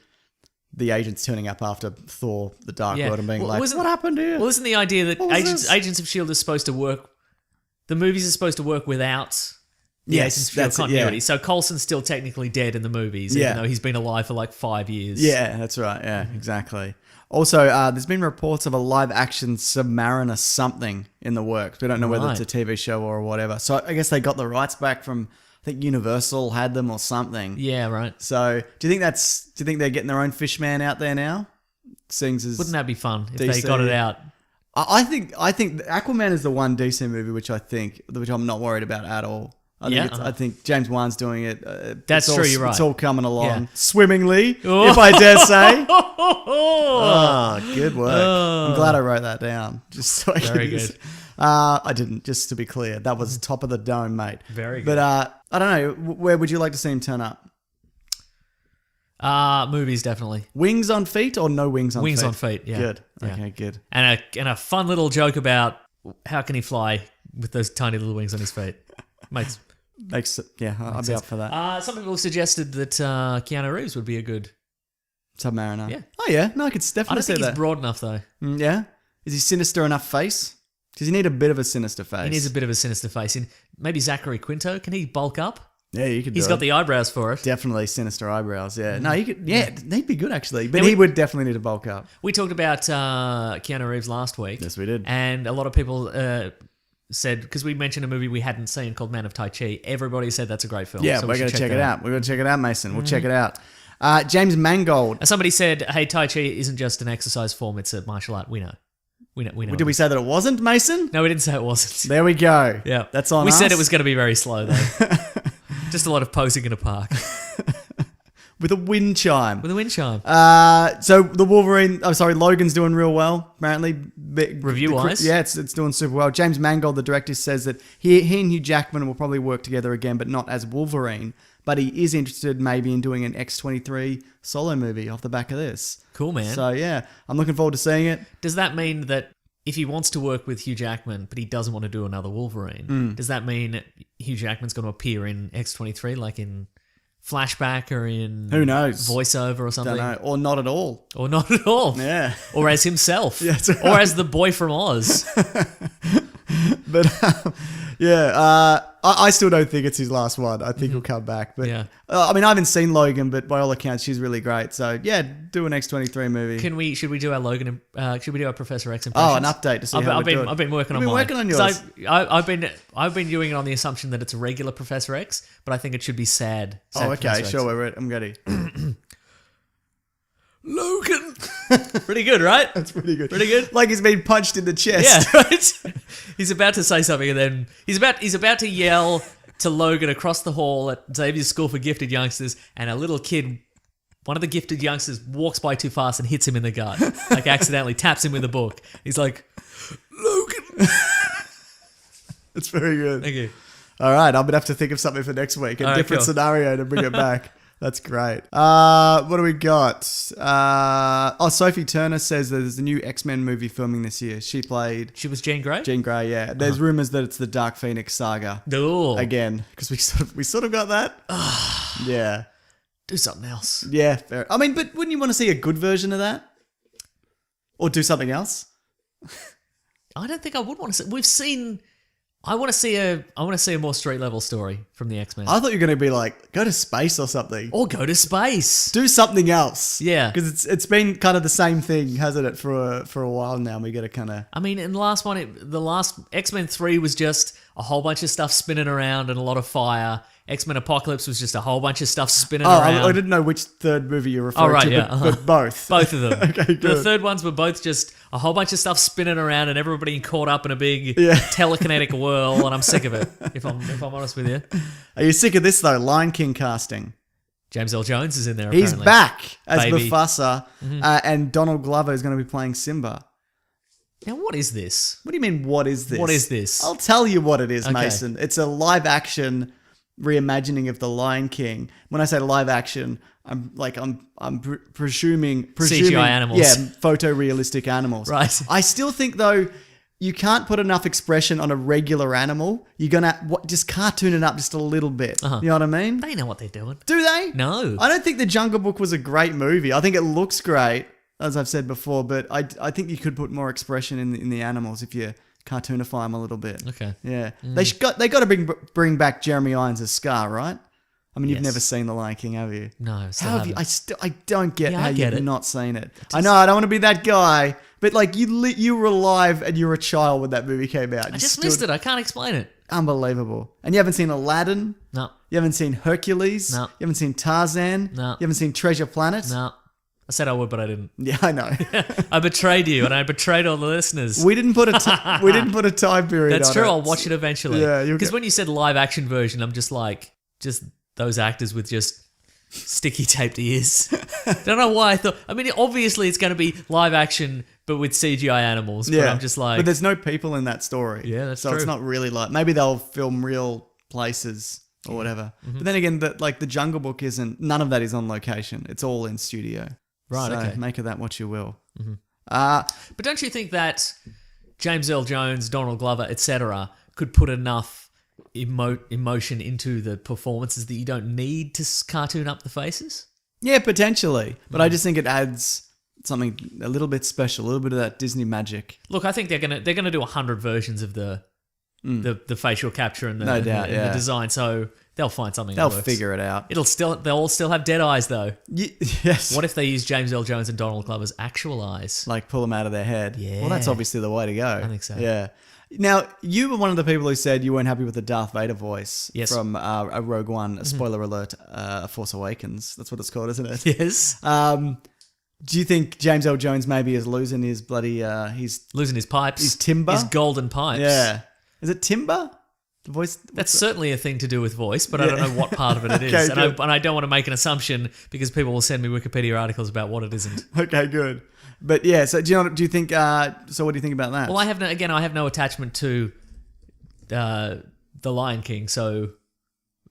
the agents turning up after Thor: The Dark Yeah. World and being Well, like, wasn't- "What happened here?" Well, isn't the idea that What was this? Agents of Shield is supposed to work? The movies are supposed to work without the Yes, Agents of Shield that's it, continuity. yeah. So Coulson's still technically dead in the movies, Yeah. even though he's been alive for like 5 years. Yeah, that's right. Yeah, exactly. Also, there's been reports of a live-action Submariner something in the works. We don't know whether it's a Right. TV show or whatever. So I guess they got the rights back from I think Universal had them or something. Yeah, right. So do you think they're getting their own Fishman out there now? Sings as Wouldn't that be fun if DC. they got it out? I think Aquaman is the one DC movie which I'm not worried about at all. I think James Wan's doing it. That's it's true, all, you're right. It's all coming along Yeah. swimmingly, Oh. if I dare say. Oh, good work. I'm glad I wrote that down. Just so I Very could use good. it. I didn't, just to be clear. That was top of the dome, mate. Very But I don't know. Where would you like to see him turn up? Movies definitely. Wings on feet or no wings on feet? Wings on feet, yeah. Good. Yeah. Okay, good. And a fun little joke about how can he fly with those tiny little wings on his feet. Makes I'd be up for that. some people suggested that Keanu Reeves would be a good. Submariner. Yeah. Oh, yeah. No, I could I definitely don't see think he's that. broad enough though. Yeah? Is he sinister enough face? Does he need a bit of a sinister face? He needs a bit of a sinister face. In maybe Zachary Quinto. Can he bulk up? Yeah, you could He's do got it. the eyebrows for it. Definitely sinister eyebrows, yeah. No, you could, yeah, they'd be good actually. But Now he would definitely need to bulk up. We talked about Keanu Reeves last week. Yes, we did. And a lot of people said, because we mentioned a movie we hadn't seen called Man of Tai Chi, everybody said that's a great film. Yeah, so we're we going should to check that it out. We're going to check it out, Mason. We'll check it out. James Mangold. And somebody said, hey, Tai Chi isn't just an exercise form, it's a martial art. We know. We know. Did we say that it wasn't, Mason? No, we didn't say it wasn't. There we go. Yeah. That's on We us. said it was going to be very slow, though. Just a lot of posing in a park With a wind chime. with a wind chime. So the Wolverine, Logan's doing real well, apparently. Review-wise? Yeah, it's doing super well. James Mangold, the director, says that he and Hugh Jackman will probably work together again, but not as Wolverine. But he is interested maybe in doing an X-23 solo movie off the back of this. Cool, man. So yeah, I'm looking forward to seeing it. Does that mean that if he wants to work with Hugh Jackman, but he doesn't want to do another Wolverine, does that mean Hugh Jackman's going to appear in X-23, like in flashback or in Who knows? voiceover or something? Don't know, or not at all. Or not at all. Yeah. Or as himself. Yeah, that's right. Or as the boy from Oz. But I still don't think it's his last one. I think he'll come back. But Yeah. I mean, I haven't seen Logan, but by all accounts, she's really great. So yeah, do an X-23 movie. Should we do our Logan? Should we do our Professor X Oh, impressions? an update to see I've, how I've we been do it. I've been working on You've been mine. working on 'Cause yours. I've been doing it on the assumption that it's a regular Professor X, but I think it should be sad. Oh, okay, Professor sure, X. I'm ready. Logan. Pretty good, right? That's pretty good. Pretty good. Like he's been punched in the chest. Yeah, right. He's about to say something, and then he's about to yell to Logan across the hall at Xavier's School for Gifted Youngsters, and a little kid, one of the gifted youngsters, walks by too fast and hits him in the gut, like accidentally taps him with a book. He's like, Logan. It's very good. Thank you. All right, I'm gonna have to think of something for next week. A All right, different cool. scenario to bring it back. That's great. What do we got? Sophie Turner says there's a new X-Men movie filming this year. She played She was Jean Grey. Jean Grey. Yeah, there's rumors that it's the Dark Phoenix saga Ooh, again because we sort of got that. Yeah, do something else. yeah. Fair. I mean, but wouldn't you want to see a good version of that, or do something else? I don't think I would want to see. We've seen. I want to see a more street level story from the X-Men. I thought you were going to be like, go to space or something. Or go to space. Do something else. Yeah. Because it's been kind of the same thing, hasn't it, for a while now. And we got to kind of... I mean, in the last one, the last X-Men 3 was just a whole bunch of stuff spinning around and a lot of fire. X-Men Apocalypse was just a whole bunch of stuff spinning around. I didn't know which third movie you're referring right, to, yeah, but both. Both of them. Okay, The good. third ones were both just a whole bunch of stuff spinning around and everybody caught up in a big Yeah. telekinetic whirl, and I'm sick of it, if I'm honest with you. Are you sick of this, though? Lion King casting. James L. Jones is in there, He's apparently. back as Baby. Mufasa, and Donald Glover is going to be playing Simba. Now, what is this? What do you mean, what is this? What is this? I'll tell you what it is, Okay. Mason. It's a live-action reimagining of The Lion King. When I say live action, I'm presuming CGI animals. Yeah, photorealistic animals. Right. I still think though you can't put enough expression on a regular animal. You're gonna just cartoon it up just a little bit. You know what I mean? They know what they're doing. Do they? No. I don't think The Jungle Book was a great movie. I think it looks great, as I've said before, but I think you could put more expression in the animals if you cartoonify them a little bit. Okay. Yeah, they got to bring back Jeremy Irons as Scar, right? I mean, you've Yes. never seen The Lion King, have you? No, still How have you? haven't. I don't get Yeah, how I get you've it. not seen it. I know I don't want to be that guy, but like you were alive and you were a child when that movie came out. I just missed it. I can't explain it. Unbelievable. And you haven't seen Aladdin? No, You haven't seen Hercules? No. You haven't seen Tarzan? No. You haven't seen Treasure Planet? no. I said I would, but I didn't. Yeah, I know. I betrayed you, and I betrayed all the listeners. we didn't put a time period That's on true. it. I'll watch it eventually. Yeah, you'll because get- when you said live action version, I'm just like, just those actors with just sticky taped ears. Don't know why I thought. I mean, obviously it's going to be live action, but with CGI animals. But I'm just like, But there's no people in that story. Yeah, that's so it's true. not really like maybe they'll film real places or whatever. Mm-hmm. But then again, the Jungle Book isn't. None of that is on location. It's all in studio. Right, So okay. make of that what you will. but don't you think that James Earl Jones, Donald Glover, etc., could put enough emotion into the performances that you don't need to cartoon up the faces? Yeah, potentially. But Mm. I just think it adds something a little bit special, a little bit of that Disney magic. Look, I think they're gonna do 100 versions of the facial capture and the, No and the- doubt, and yeah. the design, so they'll find something. They'll that works. figure it out. They'll all still have dead eyes though. Yes. What if they use James Earl Jones and Donald Glover's actual eyes? Like pull them out of their head. Well, that's Yeah. obviously the way to go. I think so. Yeah. Now, you were one of the people who said you weren't happy with the Darth Vader voice Yes. from a Rogue One. A spoiler alert, A Force Awakens. That's what it's called, isn't it? Yes, Do you think James L. Jones maybe is losing his bloody his losing his pipes, his timber? his golden pipes. Yeah. Is it timber? The voice. That's certainly a thing to do with voice, but I don't know what part of it is. Okay, and, good. I don't want to make an assumption because people will send me Wikipedia articles about what it isn't. Okay, good. But yeah, so do you think? So what do you think about that? Well, I have no attachment to The Lion King, so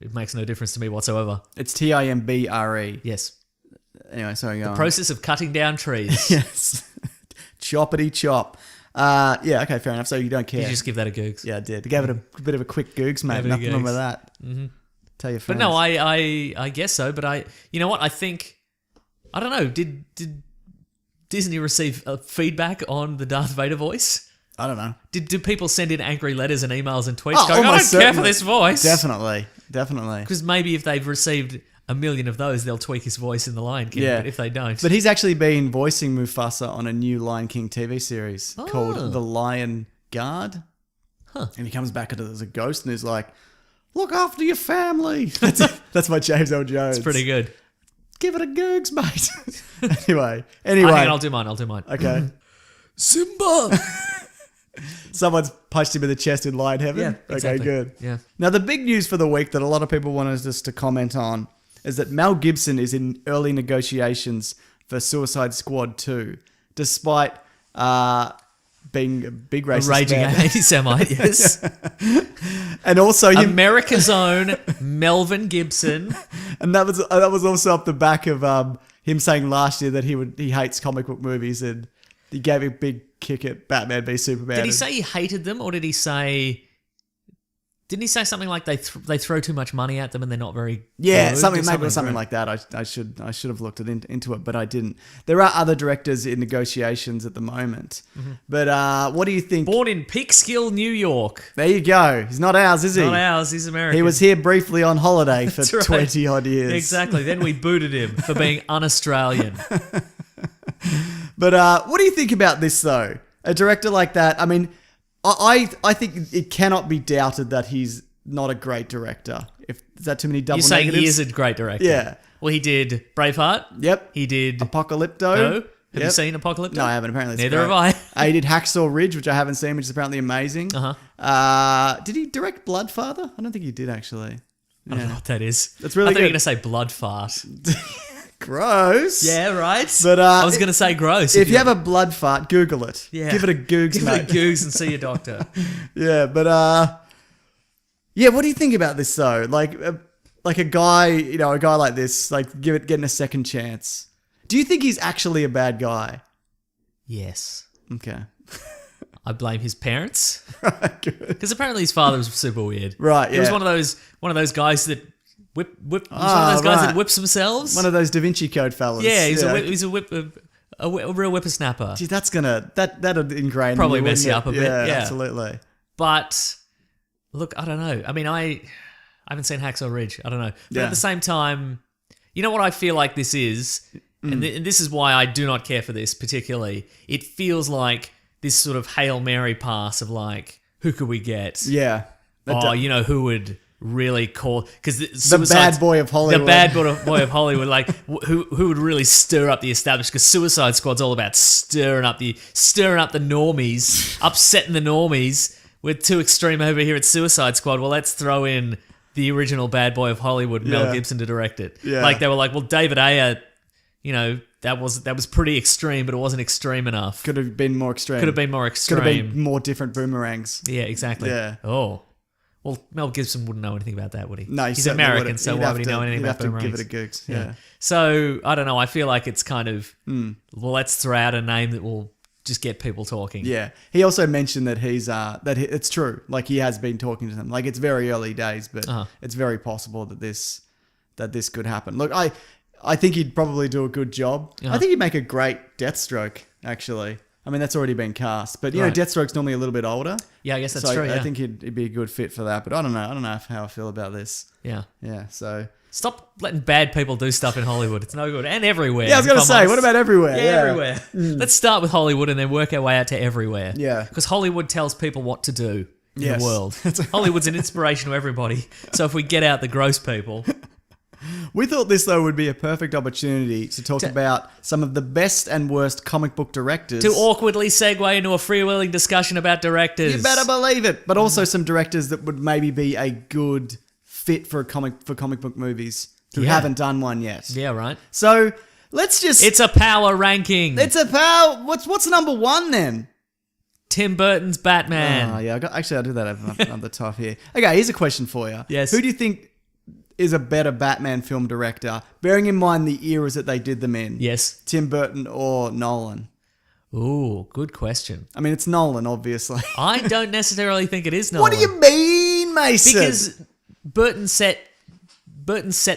it makes no difference to me whatsoever. It's Timbre. Yes. Anyway, sorry, go on. Process of cutting down trees. Yes. Choppity chop. Yeah, okay, fair enough. So you don't care. You just give that a googs. Yeah, I did. Gave it a bit of a quick googs, mate. Gave it a Nothing wrong googs. with that. Mm-hmm. Tell your But friends. no, I guess so. But you know what? I think, I don't know. Did Disney receive feedback on the Darth Vader voice? I don't know. Did people send in angry letters and emails and tweets Oh, going, I don't almost care for certainly. this voice? Definitely. Because maybe if they've received a million of those, they'll tweak his voice in The Lion King. Yeah. But if they don't, But he's actually been voicing Mufasa on a new Lion King TV series Oh. called The Lion Guard. Huh. And he comes back as a ghost and is like, look after your family. That's my James L. Jones. it's pretty good. Give it a googs, mate. anyway. Hang on, I'll do mine. Okay. Simba! Someone's punched him in the chest in Lion Heaven. Yeah, exactly. Okay, good. Yeah. Now, the big news for the week that a lot of people wanted us to comment on is that Mel Gibson is in early negotiations for Suicide Squad 2, despite being a big A racist raging man. anti-Semite, yes. And also him, America's own Melvin Gibson. and that was also off the back of him saying last year that he hates comic book movies, and he gave a big kick at Batman v Superman. Did he say he hated them, or did he say? Didn't he say something like they throw too much money at them and they're not very Yeah, good, something or maybe it was something right? like that. I should have looked into it, but I didn't. There are other directors in negotiations at the moment. Mm-hmm. But what do you think? Born in Peekskill, New York. There you go. He's not ours, is he? Not ours. He's American. He was here briefly on holiday for That's right. 20 odd years. Exactly. Then we booted him for being un-Australian. But what do you think about this though? A director like that. I mean, I think it cannot be doubted that he's not a great director. Is that too many double You're saying negatives? he is a great director. Yeah. Well, he did Braveheart. Yep. He did. Apocalypto. No. Have you Yep. seen Apocalypto? No, I haven't. Apparently, it's Neither great. have I. He did Hacksaw Ridge, which I haven't seen, which is apparently amazing. Uh-huh. Did he direct Bloodfather? I don't think he did actually. I don't know what that is. That's really I thought you were good. going to say blood fart. Gross. Yeah, right. But, I was going to say gross. If you have a blood fart, Google it. Yeah. Give it a googs, give mate. it a googs and see your doctor. Yeah, but yeah. What do you think about this though? Like a guy, a guy like this, like getting a second chance. Do you think he's actually a bad guy? Yes. Okay. I blame his parents Good. because apparently his father was super weird. Right, He was yeah. one of those guys that whip. He was one Ah, of those guys right. that whips themselves. One of those Da Vinci Code fellas. yeah, he's Yeah. a real whippersnapper. Gee, that's that'd ingrain. Probably in you, mess you wouldn't up a it? bit, yeah. Absolutely. But look, I don't know. I mean, I haven't seen Hacksaw Ridge. I don't know. But Yeah. at the same time, you know what I feel like this is, and this is why I do not care for this particularly. It feels like this sort of Hail Mary pass of like, who could we get? Yeah. Oh, you know who would really call because The bad boy of Hollywood. The bad boy of Hollywood, like who would really stir up the establishment? Because Suicide Squad's all about stirring up the normies, upsetting the normies. We're too extreme over here at Suicide Squad. Well, let's throw in the original bad boy of Hollywood, Mel Yeah. Gibson, to direct it. Yeah. Like they were like, well, David Ayer, you know, that was pretty extreme, but it wasn't extreme enough. Could have been more extreme. Could have been more Could extreme. have been more different boomerangs. Yeah, exactly. Yeah. Oh. Well, Mel Gibson wouldn't know anything about that, would he? No, he's certainly American, wouldn't. so He'd why have would he know to- anything he'd about have to boomerangs? give it a googs. Yeah. So I don't know. I feel like it's kind of well, let's throw out a name that will just get people talking. Yeah. He also mentioned that it's true. Like he has been talking to them. Like it's very early days, but it's very possible that this could happen. Look, I think he'd probably do a good job. I think he'd make a great Deathstroke, actually. I mean, that's already been cast, but you Right. know, Deathstroke's normally a little bit older. Yeah, I guess that's So true. I Yeah. think he'd be a good fit for that. But I don't know how I feel about this. Yeah. Yeah. So Stop letting bad people do stuff in Hollywood. It's no good. And everywhere. yeah, I was gonna Come say, on. what about everywhere? Yeah, everywhere. Let's start with Hollywood and then work our way out to everywhere. Yeah. Because Hollywood tells people what to do in Yes. the world. That's right. Hollywood's an inspiration to everybody. So if we get out the gross people, We thought this though would be a perfect opportunity to talk about some of the best and worst comic book directors. to awkwardly segue into a freewheeling discussion about directors. You better believe it. But also some directors that would maybe be a good fit for comic book movies who Yeah. haven't done one yet. Yeah, right. So let's just. It's a power ranking. It's a power. What's number one then? Tim Burton's Batman. Oh yeah, I'll do that on the top here. Okay, here's a question for you. Yes. Who do you think is a better Batman film director, bearing in mind the eras that they did them in? Yes. Tim Burton or Nolan? Ooh, good question. I mean, it's Nolan, obviously. I don't necessarily think it is Nolan. What do you mean, Mason? Because Burton set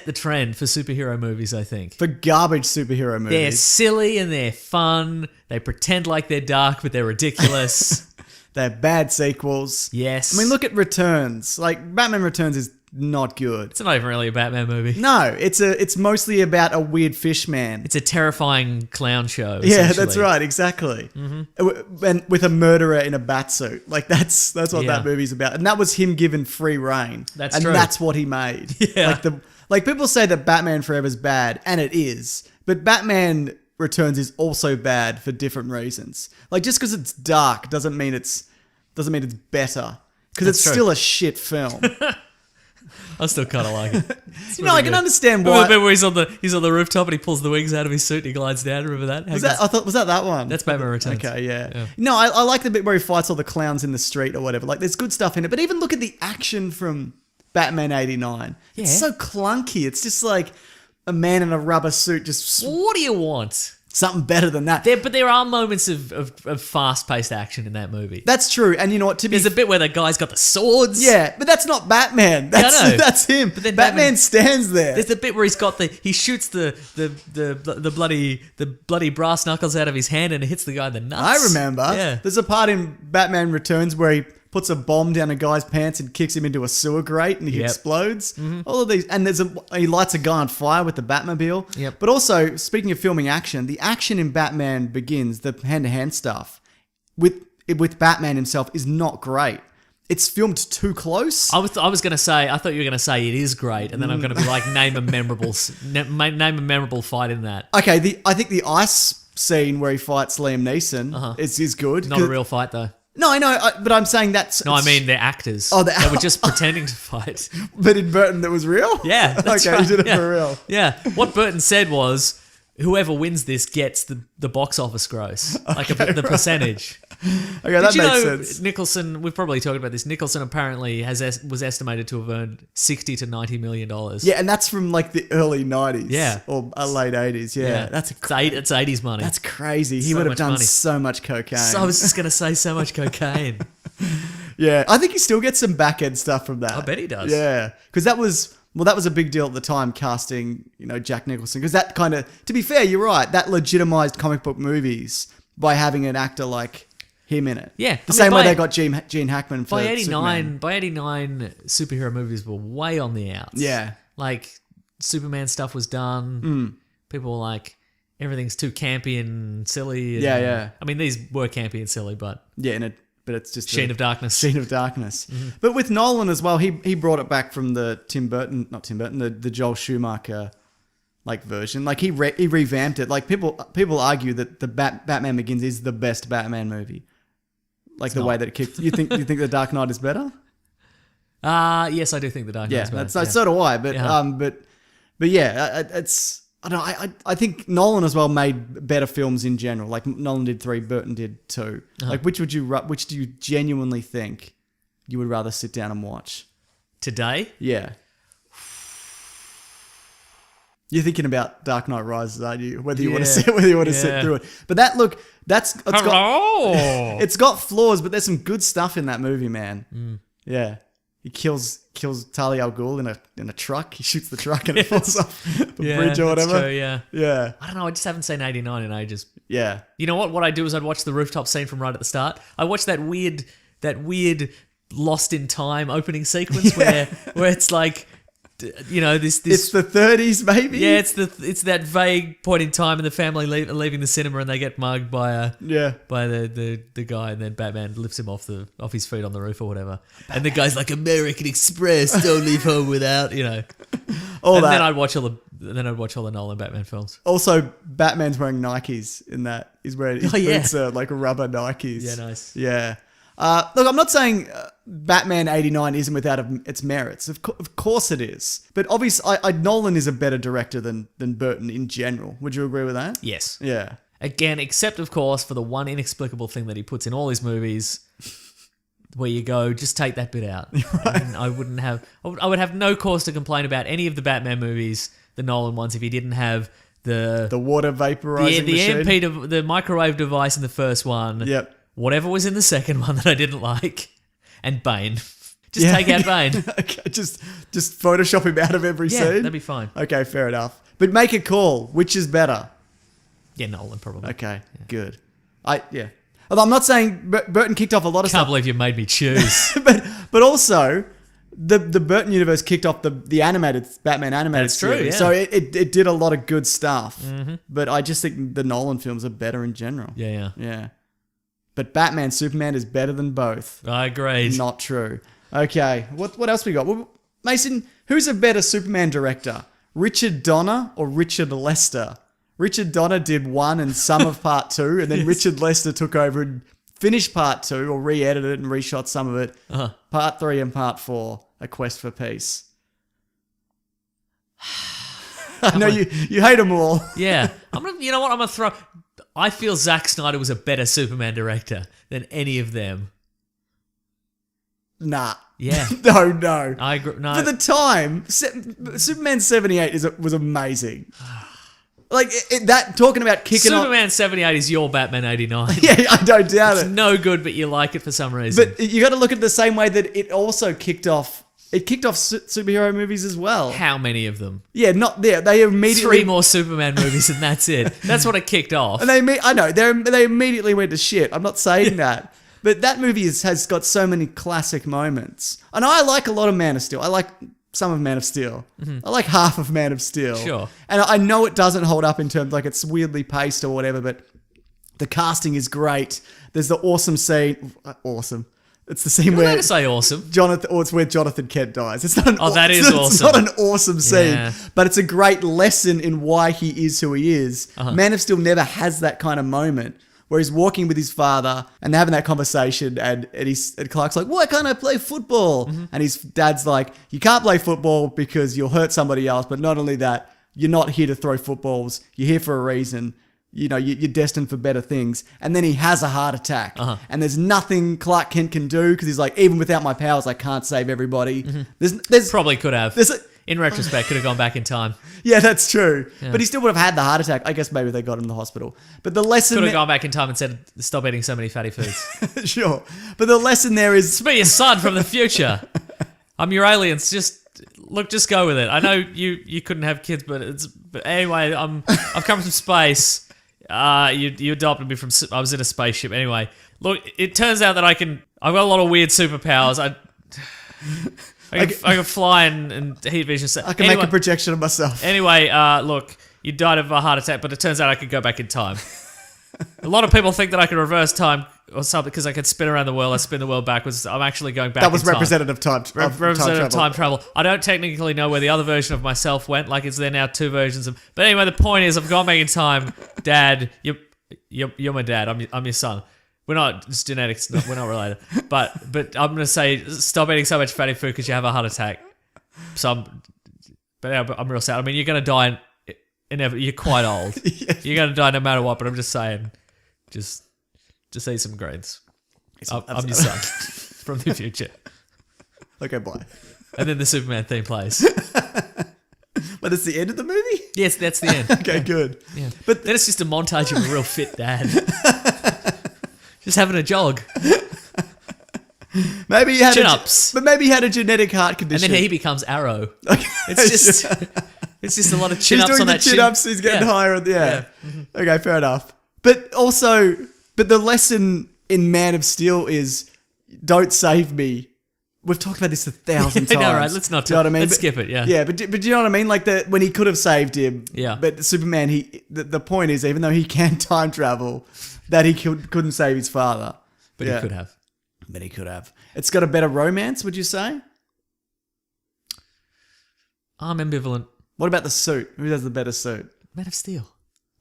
the trend for superhero movies, I think. for garbage superhero movies. They're silly and they're fun. They pretend like they're dark, but they're ridiculous. They're bad sequels. Yes. I mean, look at Returns. Like, Batman Returns is not good. It's not even really a Batman movie. No, it's mostly about a weird fish man. It's a terrifying clown show. Yeah, essentially. that's right, exactly. And with a murderer in a bat suit. Like, that's what Yeah. that movie's about. And that was him given free reign. That's and true. that's what he made. Yeah. Like people say that Batman Forever's bad, and it is. But Batman Returns is also bad for different reasons. Like, just because it's dark doesn't mean it's better. Because it's That's true. still a shit film. I still kind of like it. You know, I can understand Remember the bit why. where he's on the rooftop and he pulls the wings out of his suit and he glides down. Remember that? Was that one? That's Batman Returns. Okay, yeah. Yeah. No, I like the bit where he fights all the clowns in the street or whatever. Like, there's good stuff in it. But even look at the action from Batman 89. Yeah. It's so clunky. It's just like a man in a rubber suit, just Well, what do you want? something better than that. But there are moments of fast-paced action in that movie. That's true. And you know what? To be There's a bit where the guy's got the swords. yeah, but that's not Batman. That's I know. that's him. But then Batman stands there. There's the bit where he shoots the bloody brass knuckles out of his hand and it hits the guy in the nuts. I remember. Yeah. There's a part in Batman Returns where he puts a bomb down a guy's pants and kicks him into a sewer grate and he Yep. explodes. All of these, and he lights a guy on fire with the Batmobile. Yep. But also, speaking of filming action, the action in Batman Begins, the hand-to-hand stuff with Batman himself is not great. It's filmed too close. I was going to say, I thought you were going to say it is great, and then I'm going to be like, name a memorable fight in that. Okay, I think the ice scene where he fights Liam Neeson is good. Not a real fight though. No, I know, but I'm saying that's... No, I mean they're actors. Oh, they were just pretending to fight. But in Burton, that was real? Yeah, that's okay, right. he did it yeah. for real. Yeah, what Burton said was, whoever wins this gets the box office gross, like the percentage. Okay, that Did you makes know sense. Nicholson? We've probably talked about this. Nicholson apparently was estimated to have earned $60 to $90 million. Yeah, and that's from like the early 90s. Yeah. Or late 80s. Yeah. That's it's 80s money. that's crazy. He So would have much done money. so much cocaine. So I was just going to say so much cocaine. Yeah, I think he still gets some back end stuff from that. I bet he does. Yeah, because that was a big deal at the time, casting Jack Nicholson. Because that kind of, to be fair, you're right, that legitimized comic book movies by having an actor like him in it. Yeah, the same way they got Gene Hackman for By Superman. 89, superhero movies were way on the outs. Yeah. Like, Superman stuff was done. People were like, everything's too campy and silly. And, Yeah, yeah. I mean, these were campy and silly, but Yeah, in a but it's just Sheen of Darkness. Sheen of Darkness. But with Nolan as well, he brought it back from the the Joel Schumacher like version. Like he revamped it. Like people argue that the Batman Begins is the best Batman movie. Like the way that it kicked. You think The Dark Knight is better? Yes, I do think The Dark Knight is better. So do I. But Yeah. but yeah, it's. I don't know. I think Nolan as well made better films in general. Like Nolan did 3, Burton did 2. Like which do you genuinely think you would rather sit down and watch? Today? Yeah. You're thinking about Dark Knight Rises, aren't you? Whether you want to sit through it. But it's got flaws, but there's some good stuff in that movie, man. Yeah. He kills Talia al Ghul in a truck. He shoots the truck and it falls off the bridge or whatever. That's true, yeah. Yeah. I don't know. I just haven't seen 89 in ages. Yeah. You know what? What I do is I'd watch the rooftop scene from right at the start. I watch that weird Lost in Time opening sequence where it's like, you know, this. It's the 30s, maybe. Yeah, it's that vague point in time, and the family leaving the cinema, and they get mugged by the guy, and then Batman lifts him off his feet on the roof or whatever, and the guy's like, American Express, don't leave home without, you know. Then I'd watch all the Nolan Batman films. Also, Batman's wearing Nikes in that. He's wearing his boots are like rubber Nikes. Yeah, nice. Yeah. Look, I'm not saying Batman 89 isn't without its merits. Of course it is. But obviously, Nolan is a better director than Burton in general. Would you agree with that? Yes. Yeah. Again, except of course for the one inexplicable thing that he puts in all his movies, where you go, just take that bit out. Right. And I would have no cause to complain about any of the Batman movies, the Nolan ones, if he didn't have the water vaporizing machine. the microwave device in the first one. Yep. Whatever was in the second one that I didn't like, and Bane. Just take out Bane. Okay, just Photoshop him out of every scene. That'd be fine. Okay, fair enough. But make a call. Which is better? Yeah, Nolan probably. Okay, good. Although I'm not saying Burton kicked off a lot of Can't stuff. believe you made me choose. but also the Burton universe kicked off the animated Batman animated That's true, series. yeah. So it did a lot of good stuff. Mm-hmm. But I just think the Nolan films are better in general. Yeah. Yeah. But Batman, Superman is better than both. I agree. Not true. Okay, what else we got? Well, Mason, who's a better Superman director? Richard Donner or Richard Lester? Richard Donner did 1 and some of part 2, and then Richard Lester took over and finished part 2, or re-edited it and reshot some of it. Part 3 and part 4, A Quest for Peace. I know you hate them all. Yeah. You know what? I'm going to throw... I feel Zack Snyder was a better Superman director than any of them. Nah. Yeah. No. I agree. No. For the time, Superman 78 was amazing. Like, talking about kicking off... Superman 78 is your Batman 89. Yeah, I don't doubt It's it. no good, but you like it for some reason. But you got to look at it the same way that it also kicked off... It kicked off superhero movies as well. How many of them? Yeah, not there. They immediately... 3 more Superman movies and that's it. That's what it kicked off. And I know, they immediately went to shit. I'm not saying that. But that movie has got so many classic moments. And I like a lot of Man of Steel. I like some of Man of Steel. Mm-hmm. I like half of Man of Steel. Sure. And I know it doesn't hold up in terms, like it's weirdly paced or whatever, but the casting is great. There's the awesome scene. Awesome. It's the scene I'm where going to say awesome. it's where Jonathan Kent dies. It's not that is it's awesome. not an awesome scene, Yeah. but it's a great lesson in why he is who he is. Man of Steel never has that kind of moment where he's walking with his father and they're having that conversation and Clark's like, why can't I play football? Mm-hmm. And his dad's like, you can't play football because you'll hurt somebody else. But not only that, you're not here to throw footballs. You're here for a reason. You know, you're destined for better things. And then he has a heart attack. And there's nothing Clark Kent can do because he's like, even without my powers, I can't save everybody. Mm-hmm. There's Probably could have. there's a, In retrospect, could have gone back in time. yeah, that's true. But he still would have had the heart attack. I guess maybe they got him in the hospital. But the lesson... Could have gone back in time and said, stop eating so many fatty foods. Sure. But the lesson there is... It's me, your son from the future. I'm your aliens. Just go with it. I know you couldn't have kids, but anyway, I've come from space. You adopted me from... I was in a spaceship. Anyway, look, it turns out that I've got a lot of weird superpowers. I can fly and heat vision. I can make a projection of myself. Anyway, look, you died of a heart attack, but it turns out I could go back in time. A lot of people think that I can reverse time or something because I could spin around the world. I spin the world backwards. I'm actually going back. That was in time. representative Representative time time travel. I don't technically know where the other version of myself went. Like, is there now two versions of? But anyway, the point is, I've gone back in time. Dad, you're my dad. I'm your son. We're not it's genetics. We're not related. But I'm gonna say stop eating so much fatty food because you have a heart attack. But I'm real sad. I mean, you're gonna die. You're quite old. Yes. You're gonna die no matter what. But I'm just saying, just eat some greens. I'm your son from the future. Okay, bye. And then the Superman theme plays. But it's the end of the movie? Yes, that's the end. Okay, good. Yeah. But Then it's just a montage of a real fit dad. Just having a jog. maybe he had Chin-ups. but maybe he had a genetic heart And condition. then he becomes Arrow. Okay. It's just a lot of He's chin-ups doing on the that chin. chin-ups, he's getting Yeah. higher. Yeah. Yeah. Mm-hmm. Okay, fair enough. But also, the lesson in Man of Steel is don't save me. We've talked about this 1,000 times. I know, right? Let's not Do you know what I mean? let's But- skip it, yeah. Yeah, but do you know what I mean? Like when he could have saved him. Yeah. But Superman, the point is, even though he can time travel, that he couldn't save his father. But Yeah. he could have. But he could have. It's got a better romance, would you say? I'm ambivalent. What about the suit? Who does the better suit? Man of Steel.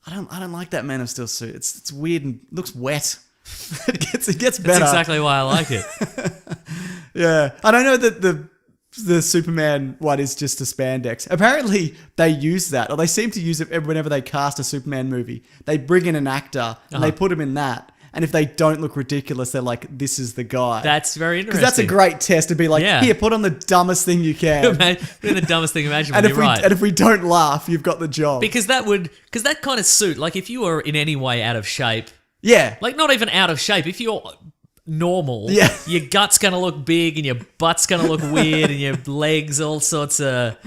I don't like that Man of Steel suit. It's weird and looks wet. it gets That's better. exactly why I like it. Yeah. I don't know that the Superman one is just a spandex. Apparently they use that, or they seem to use it whenever they cast a Superman movie. They bring in an actor and they put him in that. And if they don't look ridiculous, they're like, this is the guy. That's very interesting. Because that's a great test to be like, Yeah. here, put on the dumbest thing you can. We're the dumbest thing imaginable. and You're right. if we don't laugh, you've got the job. Because that kind of suit, like if you were in any way out of shape, yeah. like not even out of shape, if you're normal, Yeah. your gut's gonna look big and your butt's gonna look weird and your legs all sorts of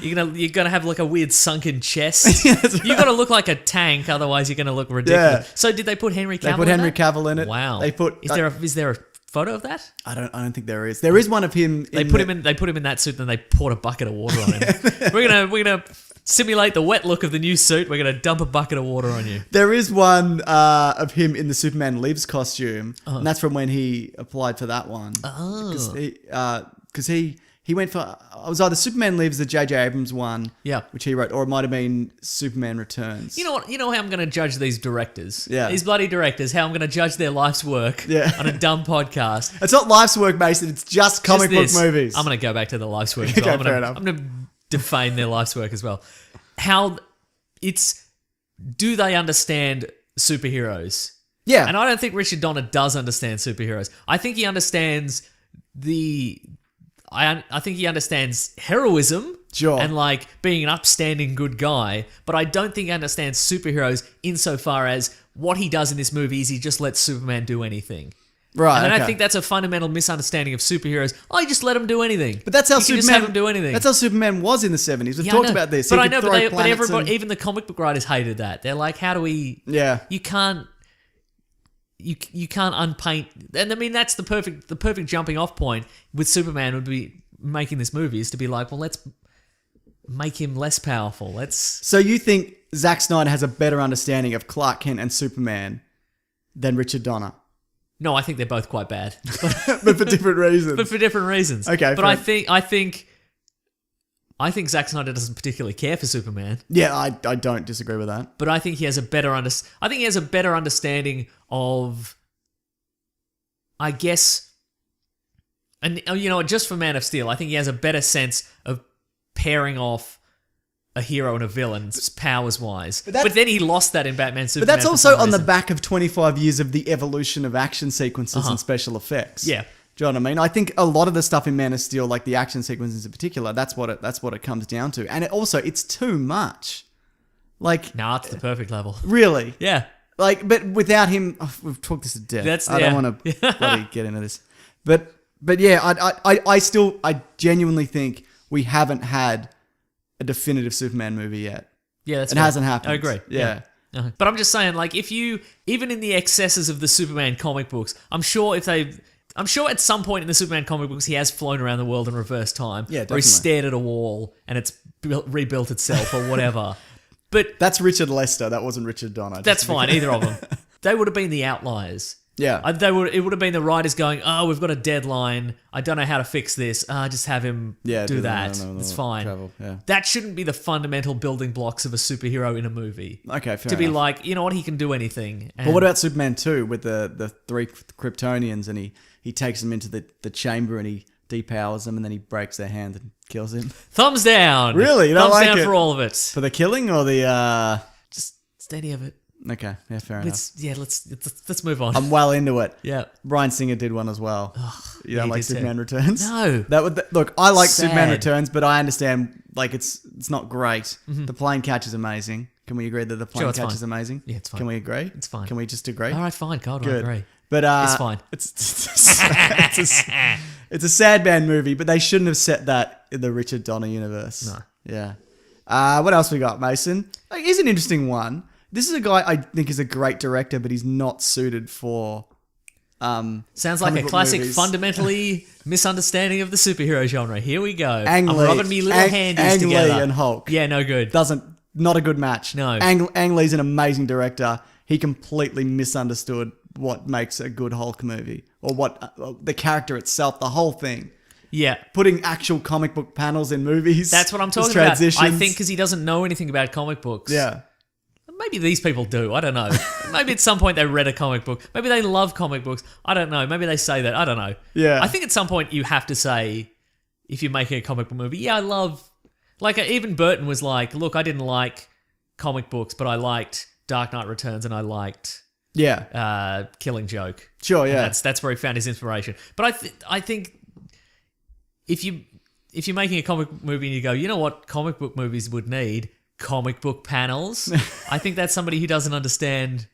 you're gonna have like a weird sunken chest. That's right. You're gonna look like a tank, otherwise you're gonna look ridiculous. Yeah. So did they put Henry Cavill? They put in Henry that? Cavill in it. Wow. They put. Is there a photo of that? I don't think there is. There is one of him. They put him in that suit, and then they poured a bucket of water on him. We're gonna simulate the wet look of the new suit. We're gonna dump a bucket of water on you. There is one of him in the Superman Lives costume, and that's from when he applied for that one. Oh. Because he went for it was either Superman Lives, the J.J. Abrams one, Yeah. which he wrote, or it might have been Superman Returns. You know what? You know how I'm going to judge these directors? Yeah. These bloody directors, how I'm going to judge their life's work Yeah. on a dumb podcast. It's not life's work, Mason. It's just comic book Just this. movies. I'm going to go back to the life's work as Okay, well. fair enough. I'm going to defame their life's work as well. Do they understand superheroes? yeah, And I don't think Richard Donner does understand superheroes. I think he understands I think he understands heroism Sure. and like being an upstanding good guy, but I don't think he understands superheroes insofar as what he does in this movie is he just lets Superman do anything. right. And I okay. don't think that's a fundamental misunderstanding of superheroes. Oh, you just let them do anything. But that's how you can Superman. just have them do anything. That's how Superman was in the 70s. We've Yeah, I talked know. about this. But He I could know, throw but planets everybody, and- even the comic book writers hated that. They're like, how do we? yeah. You can't unpaint. And I mean, that's the perfect jumping off point with Superman would be making this movie is to be like, well, let's make him less powerful. Let's. So you think Zack Snyder has a better understanding of Clark Kent and Superman than Richard Donner, No, I think they're both quite bad, but for different reasons. but for different reasons. Okay, but I think Zack Snyder doesn't particularly care for Superman. Yeah, I don't disagree with that. But I think he has a better understanding of, I guess, and you know, just for Man of Steel, I think he has a better sense of pairing off a hero and a villain powers wise. But then he lost that in Batman Superman. But that's for also some on the reason. back of 25 years of the evolution of action sequences and special effects. Yeah. Do you know what I mean? I think a lot of the stuff in Man of Steel, like the action sequences in particular, that's what it comes down to. And it's too much. Like, Nah, it's the perfect level. really? Yeah. Like, but without him, we've talked this to death. I don't want to bloody get into this. But yeah, I genuinely think we haven't had a definitive Superman movie yet. Yeah, that's It fair. hasn't happened. I agree. Yeah. Uh-huh. But I'm just saying, like, if you, even in the excesses of the Superman comic books, I'm sure at some point in the Superman comic books he has flown around the world in reverse time. Yeah, Or he definitely. stared at a wall and it's rebuilt itself or whatever. But That's Richard Lester. That wasn't Richard Donner. that's fine, either of them. They would have been the outliers. Yeah. It would have been the writers going, "Oh, we've got a deadline. I don't know how to fix this. Just have him do that. It's fine." Travel, yeah. That shouldn't be the fundamental building blocks of a superhero in a movie. Okay, fair To be enough. like, you know what, he can do anything. But what about Superman 2 with the 3 Kryptonians, and he takes them into the chamber and he depowers them and then he breaks their hand and kills him? thumbs down? Really? You don't thumbs like down it? for all of it. For the killing or the... Just any of it. Okay, yeah, fair enough. Let's move on. I'm well into it. Yeah. Bryan Singer did one as well. You don't he like did too. Superman Returns? No. Look, I like Sad. Superman Returns, but I understand like it's not great. Mm-hmm. The plane catch is amazing. Can we agree that the plane Sure, it's catch fine. is amazing? Yeah, it's fine. Can we agree? It's fine. Can we just agree? All right, fine. God, I Good. agree. But It's fine. It's a sad man movie, but they shouldn't have set that in the Richard Donner universe. No. Yeah. What else we got, Mason? Here's an interesting one. This is a guy I think is a great director, but he's not suited for. Sounds like comic a book classic movies. fundamentally misunderstanding of the superhero genre. Here we go. Ang I'm Lee. rubbing me little Ang handies Lee together. and Hulk. Yeah, no good. Not a good match. No. Ang Lee's an amazing director. He completely misunderstood what makes a good Hulk movie, or what the character itself, the whole thing. Yeah. Putting actual comic book panels in movies. That's what I'm as talking about. I transitions. think because he doesn't know anything about comic books. Yeah. Maybe these people do. I don't know. Maybe at some point they read a comic book. Maybe they love comic books. I don't know. Maybe they say that. I don't know. Yeah. I think at some point you have to say, if you're making a comic book movie, yeah, I love... Like, even Burton was like, look, I didn't like comic books, but I liked Dark Knight Returns and I liked Yeah. Killing Joke. Sure, And yeah. that's where he found his inspiration. But I think if you're making a comic movie and you go, you know what comic book movies would need? Comic book panels. I think that's somebody who doesn't understand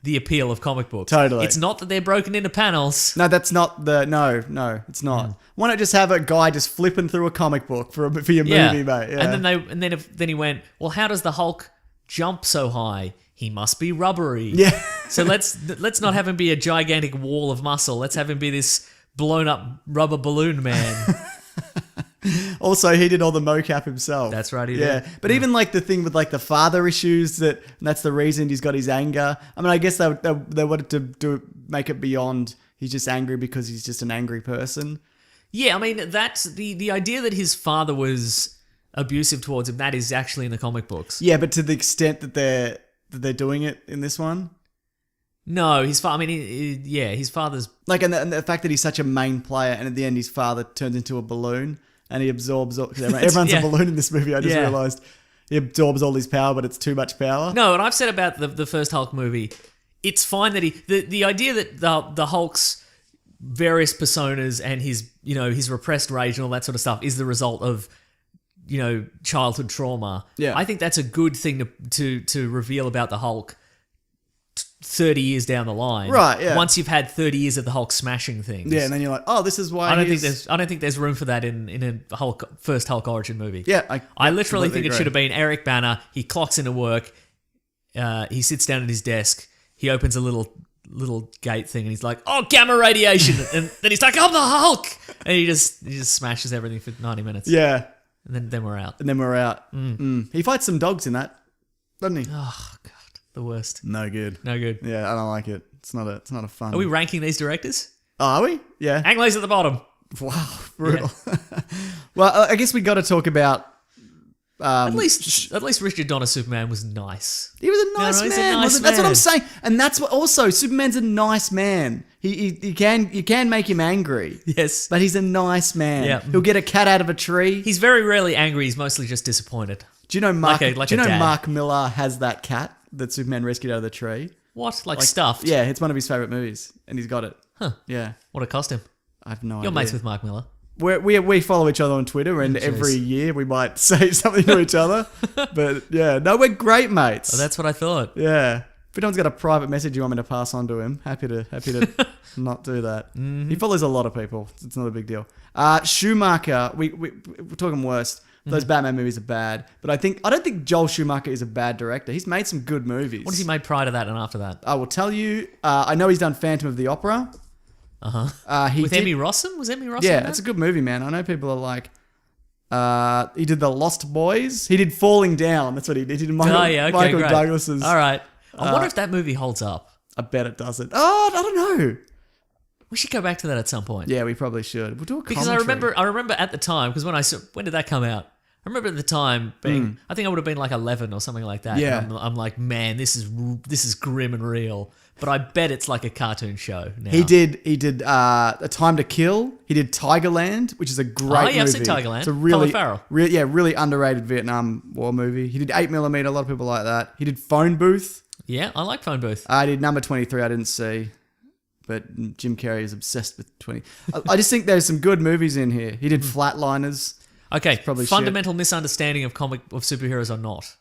the appeal of comic books. Totally. It's not that they're broken into panels. No, that's not the... No, it's not. Mm. Why not just have a guy just flipping through a comic book for your movie, mate? Yeah. And then he went, well, how does the Hulk jump so high? He must be rubbery. Yeah. So let's not have him be a gigantic wall of muscle. Let's have him be this blown up rubber balloon man. Also, he did all the mocap himself. That's right, he Yeah, did. but even like the thing with like the father issues, that's the reason he's got his anger. I mean, I guess they wanted to make it beyond he's just angry because he's just an angry person. Yeah, I mean, that's the idea that his father was abusive towards him. That is actually in the comic books. Yeah, but to the extent that they're doing it in this one, No, his father. I mean, his father's. like, and the fact that he's such a main player, and at the end his father turns into a balloon and he absorbs. Because everyone's Yeah. a balloon in this movie. I just Yeah. realized he absorbs all his power, but it's too much power. No, and I've said about the first Hulk movie, it's fine that the idea that the Hulk's various personas and his repressed rage and all that sort of stuff is the result of childhood trauma. Yeah. I think that's a good thing to reveal about the Hulk 30 years down the line. Right, yeah. Once you've had 30 years of the Hulk smashing things. Yeah, and then you're like, oh, this is why. I don't think there's room for that in a first Hulk origin movie. Yeah, I literally think completely it should have been Eric Banner. He clocks into work. He sits down at his desk. He opens a little gate thing, and he's like, "Oh, gamma radiation!" and then he's like, "I'm the Hulk!" And he just smashes everything for 90 minutes. Yeah, and then we're out. and then we're out. He fights some dogs in that, doesn't he? Oh God, the worst. No good. No good. Yeah, I don't like it. It's not a fun. Are we ranking these directors? Oh, are we? Yeah. Ang Lee's at the bottom. Wow, brutal. Well, I guess we got to talk about. At least Richard Donner Superman was nice. He was a nice he's a man. nice wasn't? That's what man. I'm saying, and that's what also Superman's a nice man. You can make him angry, Yes. but he's a nice man. Yeah. He'll get a cat out of a tree. He's very rarely angry. He's mostly just disappointed. Do you know Mark? like do you a know dad. Mark Millar has that cat that Superman rescued out of the tree? What? Like stuffed? Yeah, it's one of his favorite movies, and he's got it. Huh. Yeah, What a costume. I have no idea. You're mates with Mark Miller. We follow each other on Twitter, and every year we might say something to each other. But yeah, no, we're great mates. Oh, that's what I thought. Yeah. If anyone's got a private message you want me to pass on to him, happy to not do that. Mm-hmm. He follows a lot of people. It's not a big deal. Schumacher, we're talking worst. Those Mm-hmm. Batman movies are bad, but I don't think Joel Schumacher is a bad director. He's made some good movies. What has he made prior to that and after that? I will tell you. I know he's done Phantom of the Opera. He With did, Emmy Rossum? Was Emmy Rossum Yeah, in that? it's a good movie, man. I know people are like. He did The Lost Boys. He did Falling Down. That's what he did. He did Michael, Oh, yeah, okay, Michael great. Douglas's. All right. I wonder if that movie holds up. I bet it doesn't. Oh, I don't know. We should go back to that at some point. Yeah, we probably should. We'll do a Because commentary. I remember at the time, because when did that come out? I remember at the time being, I think I would have been like 11 or something like that. Yeah. And I'm like, man, this is grim and real. But I bet it's like a cartoon show now. He did A Time to Kill. He did Tigerland, which is a great movie. Oh, yeah, I've seen Tigerland. It's a really, Colin Farrell. really underrated Vietnam War movie. He did 8mm. A lot of people like that. He did Phone Booth. Yeah, I like Phone Booth. I did Number 23. I didn't see. But Jim Carrey is obsessed with 20. I just think there's some good movies in here. He did Flatliners. Okay, probably fundamental misunderstanding of superheroes or not.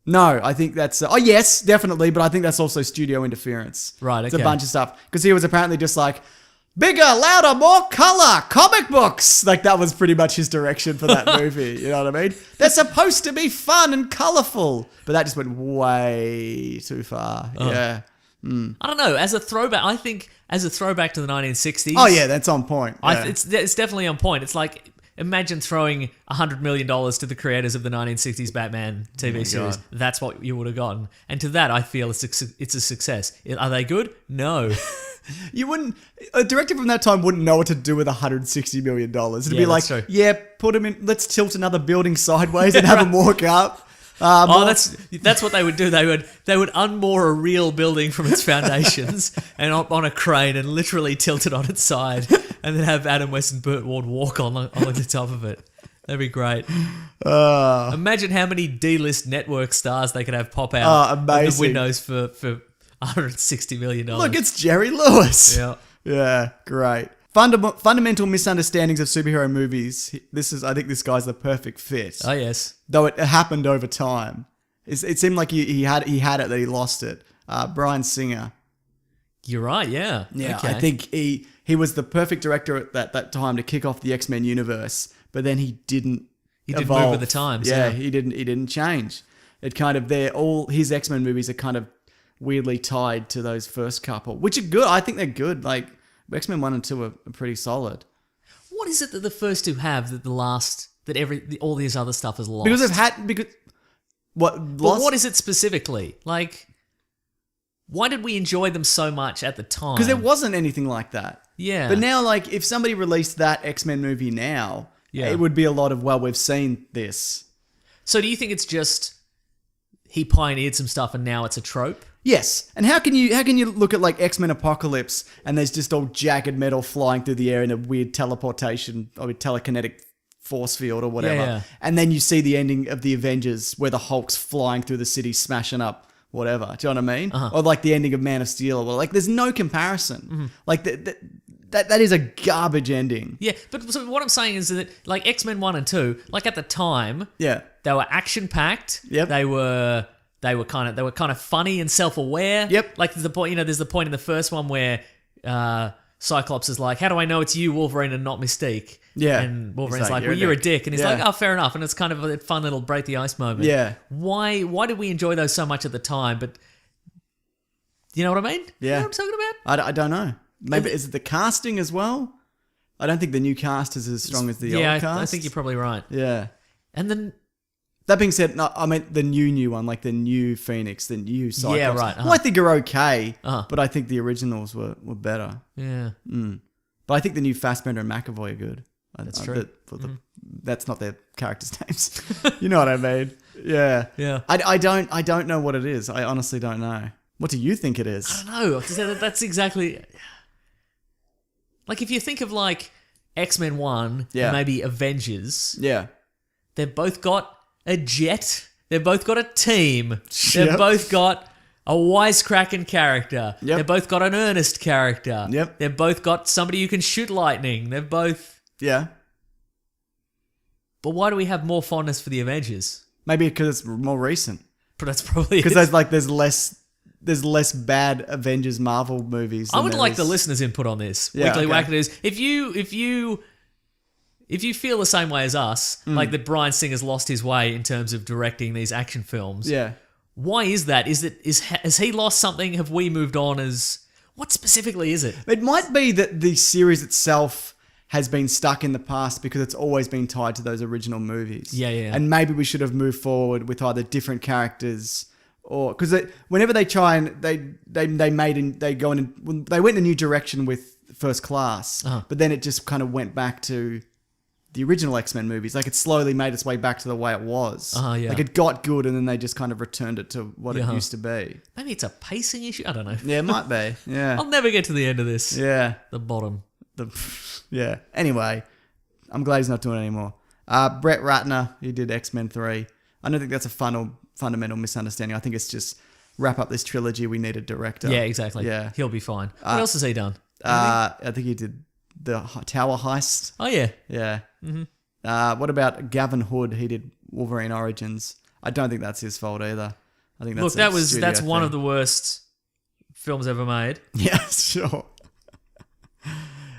No, I think that's... oh, yes, definitely. But I think that's also studio interference. Right, It's okay. a bunch of stuff. Because he was apparently just like, bigger, louder, more color, comic books. Like, that was pretty much his direction for that movie. You know what I mean? They're supposed to be fun and colorful. But that just went way too far. Yeah. I don't know. As a throwback, I think as a throwback to the 1960s. Oh, yeah, that's on point. Yeah. It's definitely on point. It's like, imagine throwing $100 million to the creators of the 1960s Batman TV series. God. That's what you would have gotten. And to that, I feel it's a success. Are they good? No. You wouldn't... A director from that time wouldn't know what to do with $160 million. It'd Yeah, be like, that's true. yeah, put him in... Let's tilt another building sideways and have him walk up. Oh, that's what they would do. They would unmoor a real building from its foundations and on a crane and literally tilt it on its side, and then have Adam West and Burt Ward walk on the top of it. That'd be great. Imagine how many D-list network stars they could have pop out of the amazing. windows for $160 million. Look, it's Jerry Lewis. Yeah. Yeah, great. Fundamental misunderstandings of superhero movies. I think this guy's the perfect fit. Oh yes. Though it happened over time. It seemed like he had it, that he lost it. Bryan Singer. You're right. Yeah. Yeah, Okay. I think he was the perfect director at that time to kick off the X-Men universe, but then he didn't didn't evolve. move with the times. Yeah, Yeah. he didn't change. It kind of all his X-Men movies are kind of weirdly tied to those first couple, which are good. I think they're good. Like X-Men 1 and 2 are pretty solid. What is it that the first two have that all these other stuff has lost? What But lost? what is it specifically? Like, why did we enjoy them so much at the time? Because there wasn't anything like that. Yeah. But now, like, if somebody released that X-Men movie now, Yeah. it would be a lot of, well, we've seen this. So do you think it's just he pioneered some stuff and now it's a trope? Yes. And how can you look at like X-Men Apocalypse and there's just all jagged metal flying through the air in a weird teleportation or telekinetic force field or whatever. Yeah. And then you see the ending of the Avengers where the Hulk's flying through the city smashing up whatever. Do you know what I mean? Or like the ending of Man of Steel. Or like there's no comparison. Like that is a garbage ending. Yeah, but so what I'm saying is that like X-Men 1 and 2, like at the time, Yeah. they were action packed. Yep. They were kind of funny and self-aware. Yep. Like there's the point in the first one where Cyclops is like, "How do I know it's you, Wolverine, and not Mystique?" Yeah. And Wolverine's He's like, like, "Well, you're a dick," and he's Yeah. like, "Oh, fair enough." And it's kind of a fun little break the ice moment. Yeah. Why did we enjoy those so much at the time? But you know what I mean? You Yeah. know what I'm talking about? I don't know. Maybe is it the casting as well? I don't think the new cast is as strong as the old cast. I think you're probably right. Yeah. And then That being said, no, I meant the new one, like the new Phoenix, the new Cyclops. Yeah, right, Well, I think are okay, Uh-huh. but I think the originals were better. yeah. But I think the new Fassbender and McAvoy are good. That's true. That's not their characters' names. You know what I mean? Yeah. Yeah. I don't know what it is. I honestly don't know. What do you think it is? No, that's exactly like if you think of like X-Men 1 Yeah. and maybe Avengers, Yeah. they've both got a jet, they've both got a team, they've Yep. both got a wisecracking character, Yep. they've both got an earnest character, Yep. they've both got somebody who can shoot lightning, they've both... Yeah. But why do we have more fondness for the Avengers? Maybe because it's more recent. But that's probably Because it. there's less bad Avengers Marvel movies. I than would there like is- the listeners' input on this. Yeah, Weekly okay. Wackadoos. If you feel the same way as us, Mm. like that Bryan Singer's lost his way in terms of directing these action films, Yeah. why is that? Has he lost something? Have we moved on? What specifically is it? It might be that the series itself has been stuck in the past because it's always been tied to those original movies. Yeah. And maybe we should have moved forward with either different characters or because whenever they try and they go in, they went in a new direction with First Class, but then it just kind of went back to the original X-Men movies. Like it slowly made its way back to the way it was. Yeah. Like it got good, and then they just kind of returned it to what it used to be. Maybe it's a pacing issue. I don't know. Yeah, it might be. Yeah, I'll never get to the end of this. yeah. The bottom. Yeah. Anyway, I'm glad he's not doing it anymore. Brett Ratner, he did X-Men 3. I don't think that's a fundamental misunderstanding. I think it's just wrap up this trilogy. We need a director. Yeah, exactly. Yeah. He'll be fine. What else has he done? I think he did the Tower Heist. Oh, yeah. Yeah. Mm-hmm. What about Gavin Hood? He did Wolverine Origins. I don't think that's his fault either. I think that's Look, that's one of the worst films ever made. Yeah, sure.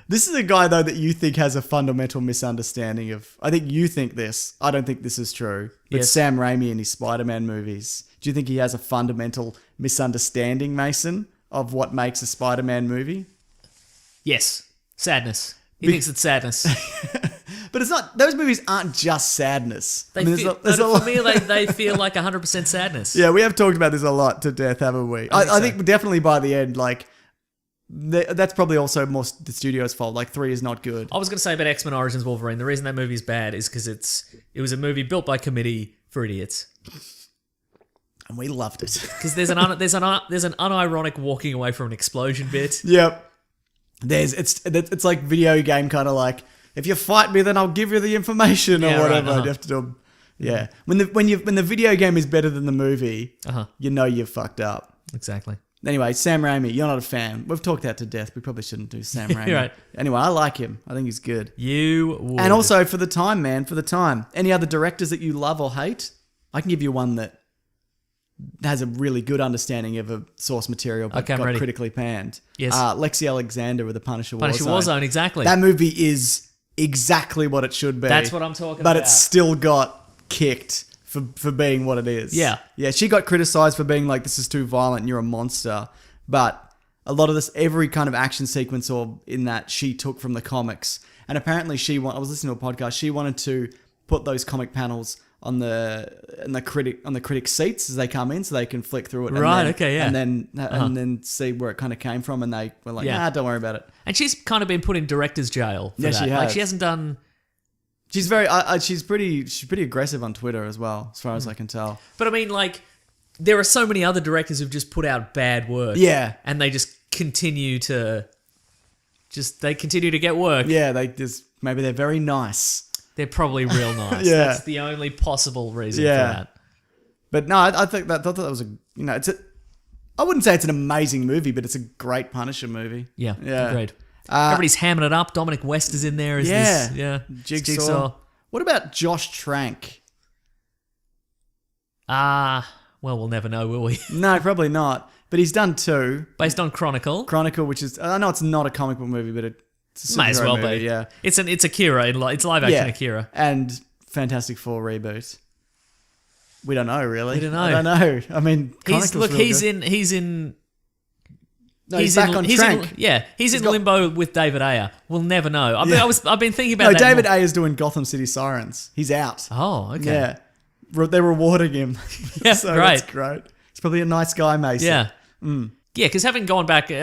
This is a guy, though, that you think has a fundamental misunderstanding of... I think you think this. I don't think this is true. But Yes. Sam Raimi in his Spider-Man movies. Do you think he has a fundamental misunderstanding, Mason, of what makes a Spider-Man movie? Yes. Sadness. He thinks it's sadness. But it's not... Those movies aren't just sadness. They I mean, feel, there's a for lot... me, they feel like 100% sadness. Yeah, we have talked about this a lot to death, haven't we? I so. think definitely by the end, like... That's probably also more the studio's fault. Like 3 is not good. I was going to say about X-Men Origins Wolverine, the reason that movie is bad is because it was a movie built by committee for idiots. And we loved it. Because there's an unironic walking away from an explosion bit. Yep. It's like video game kind of like, if you fight me, then I'll give you the information or Yeah, right, whatever. uh-huh. You have to do. Yeah. When the video game is better than the movie, you know you've fucked up. Exactly. Anyway, Sam Raimi, you're not a fan. We've talked that to death. We probably shouldn't do Sam Raimi. Right. Anyway, I like him. I think he's good. You would. And also for the time, man, for the time. Any other directors that you love or hate? I can give you one that has a really good understanding of a source material, but Okay, I'm got ready. critically panned. Yes. Lexi Alexander with the Punisher Warzone, exactly. That movie is exactly what it should be. That's what I'm talking but about. it still got kicked for being what it is. Yeah. Yeah, she got criticized for being like, this is too violent and you're a monster. But a lot of this, every kind of action sequence or in that she took from the comics. And apparently I was listening to a podcast, she wanted to put those comic panels on the critic seats as they come in so they can flick through it. Right, And then, okay, yeah. And then see where it kind of came from, and they were like, Yeah. nah, don't worry about it. And she's kind of been put in director's jail for Yeah, that. she Like has. she hasn't done. She's she's pretty aggressive on Twitter as well, as far as I can tell. But I mean, like, there are so many other directors who've just put out bad work. Yeah. And they just continue to. They continue to get work. Yeah, maybe they're very nice. They're probably real nice. Yeah. That's the only possible reason Yeah. for that. But no, I thought that was I wouldn't say it's an amazing movie, but it's a great Punisher movie. Yeah. Yeah. Agreed. Everybody's hamming it up. Dominic West is in there. Jigsaw. What about Josh Trank? Well, we'll never know, will we? No, probably not. But he's done 2. Based on Chronicle. Chronicle, which is, I know it's not a comic book movie, but it's a Might as superhero well movie, be. yeah. It's Akira. It's live action Akira. And Fantastic Four reboot. We don't know, really. We don't know. I don't know. I mean, Chronicle's He's real good. in. No, he's back on Trank. He's in got- limbo with David Ayer. We'll never know. I've been thinking about No, that. David more. Ayer's doing Gotham City Sirens. He's out. Oh, okay. Yeah. They're rewarding him. Yeah, so great. That's great. He's probably a nice guy, Mason. Yeah. Yeah, because having gone back, we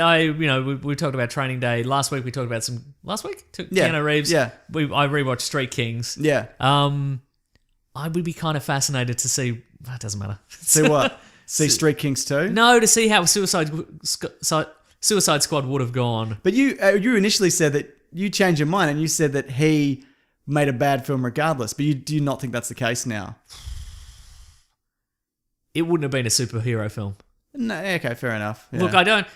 talked about Training Day last week. We talked about Keanu Reeves. Yeah. I rewatched Street Kings. Yeah. I would be kind of fascinated to see. It doesn't matter. See what? See Street Kings 2? No, to see how Suicide Squad would have gone. But you initially said that you changed your mind and you said that he made a bad film regardless. But do you not think that's the case now? It wouldn't have been a superhero film. No, okay, fair enough. Yeah. Look, I don't,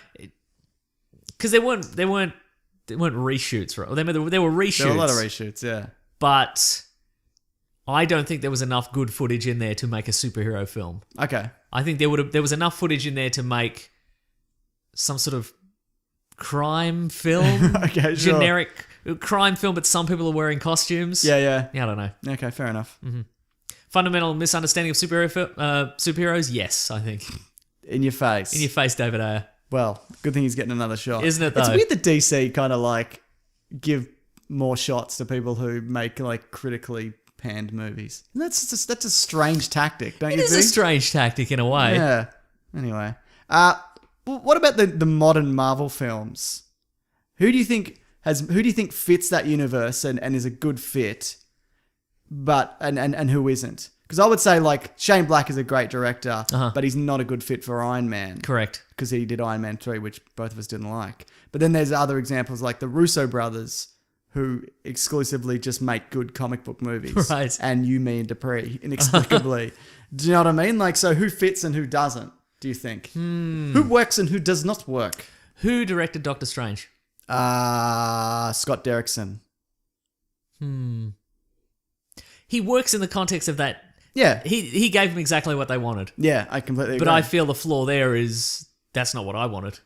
because there weren't reshoots, right? There were reshoots. There were a lot of reshoots, yeah. But I don't think there was enough good footage in there to make a superhero film. Okay. I think there was enough footage in there to make some sort of crime film. Okay, sure. Generic crime film, but some people are wearing costumes. Yeah. Yeah, I don't know. Okay, fair enough. Fundamental misunderstanding of superheroes? Yes, I think. In your face. In your face, David Ayer. Well, good thing he's getting another shot. Isn't it, It's though? weird that DC kind of like give more shots to people who make like critically panned movies. That's a strange tactic, don't It you is think? a strange tactic in a way. Yeah. Anyway, what about the modern Marvel films? Who do you think fits that universe and is a good fit, but and who isn't? Because I would say like Shane Black is a great director, but he's not a good fit for Iron Man. Correct. Because he did Iron Man 3, which both of us didn't like. But then there's other examples like the Russo brothers, who exclusively just make good comic book movies. Right. And you, me, and Dupree, inexplicably. Do you know what I mean? Like, so who fits and who doesn't, do you think? Who works and who does not work? Who directed Doctor Strange? Scott Derrickson. He works in the context of that. Yeah. He gave them exactly what they wanted. Yeah, I completely agree. But I feel the flaw there is that's not what I wanted.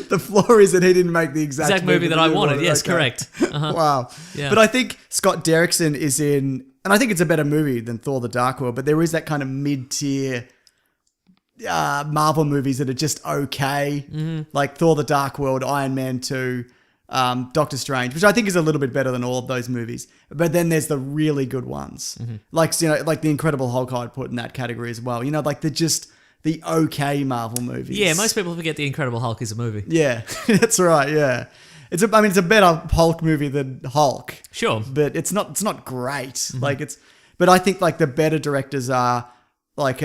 The flaw is that he didn't make the exact movie that I wanted. Yes, Okay. correct. Wow. Yeah. But I think Scott Derrickson is in, and I think it's a better movie than Thor the Dark World, but there is that kind of mid-tier Marvel movies that are just okay. Like Thor the Dark World, Iron Man 2, Doctor Strange, which I think is a little bit better than all of those movies. But then there's the really good ones. Like, you know, like The Incredible Hulk I'd put in that category as well. You know, like the okay Marvel movies. Yeah, most people forget The Incredible Hulk is a movie. Yeah, that's right. Yeah, it's a better Hulk movie than Hulk. Sure. But it's not great. But I think like the better directors are like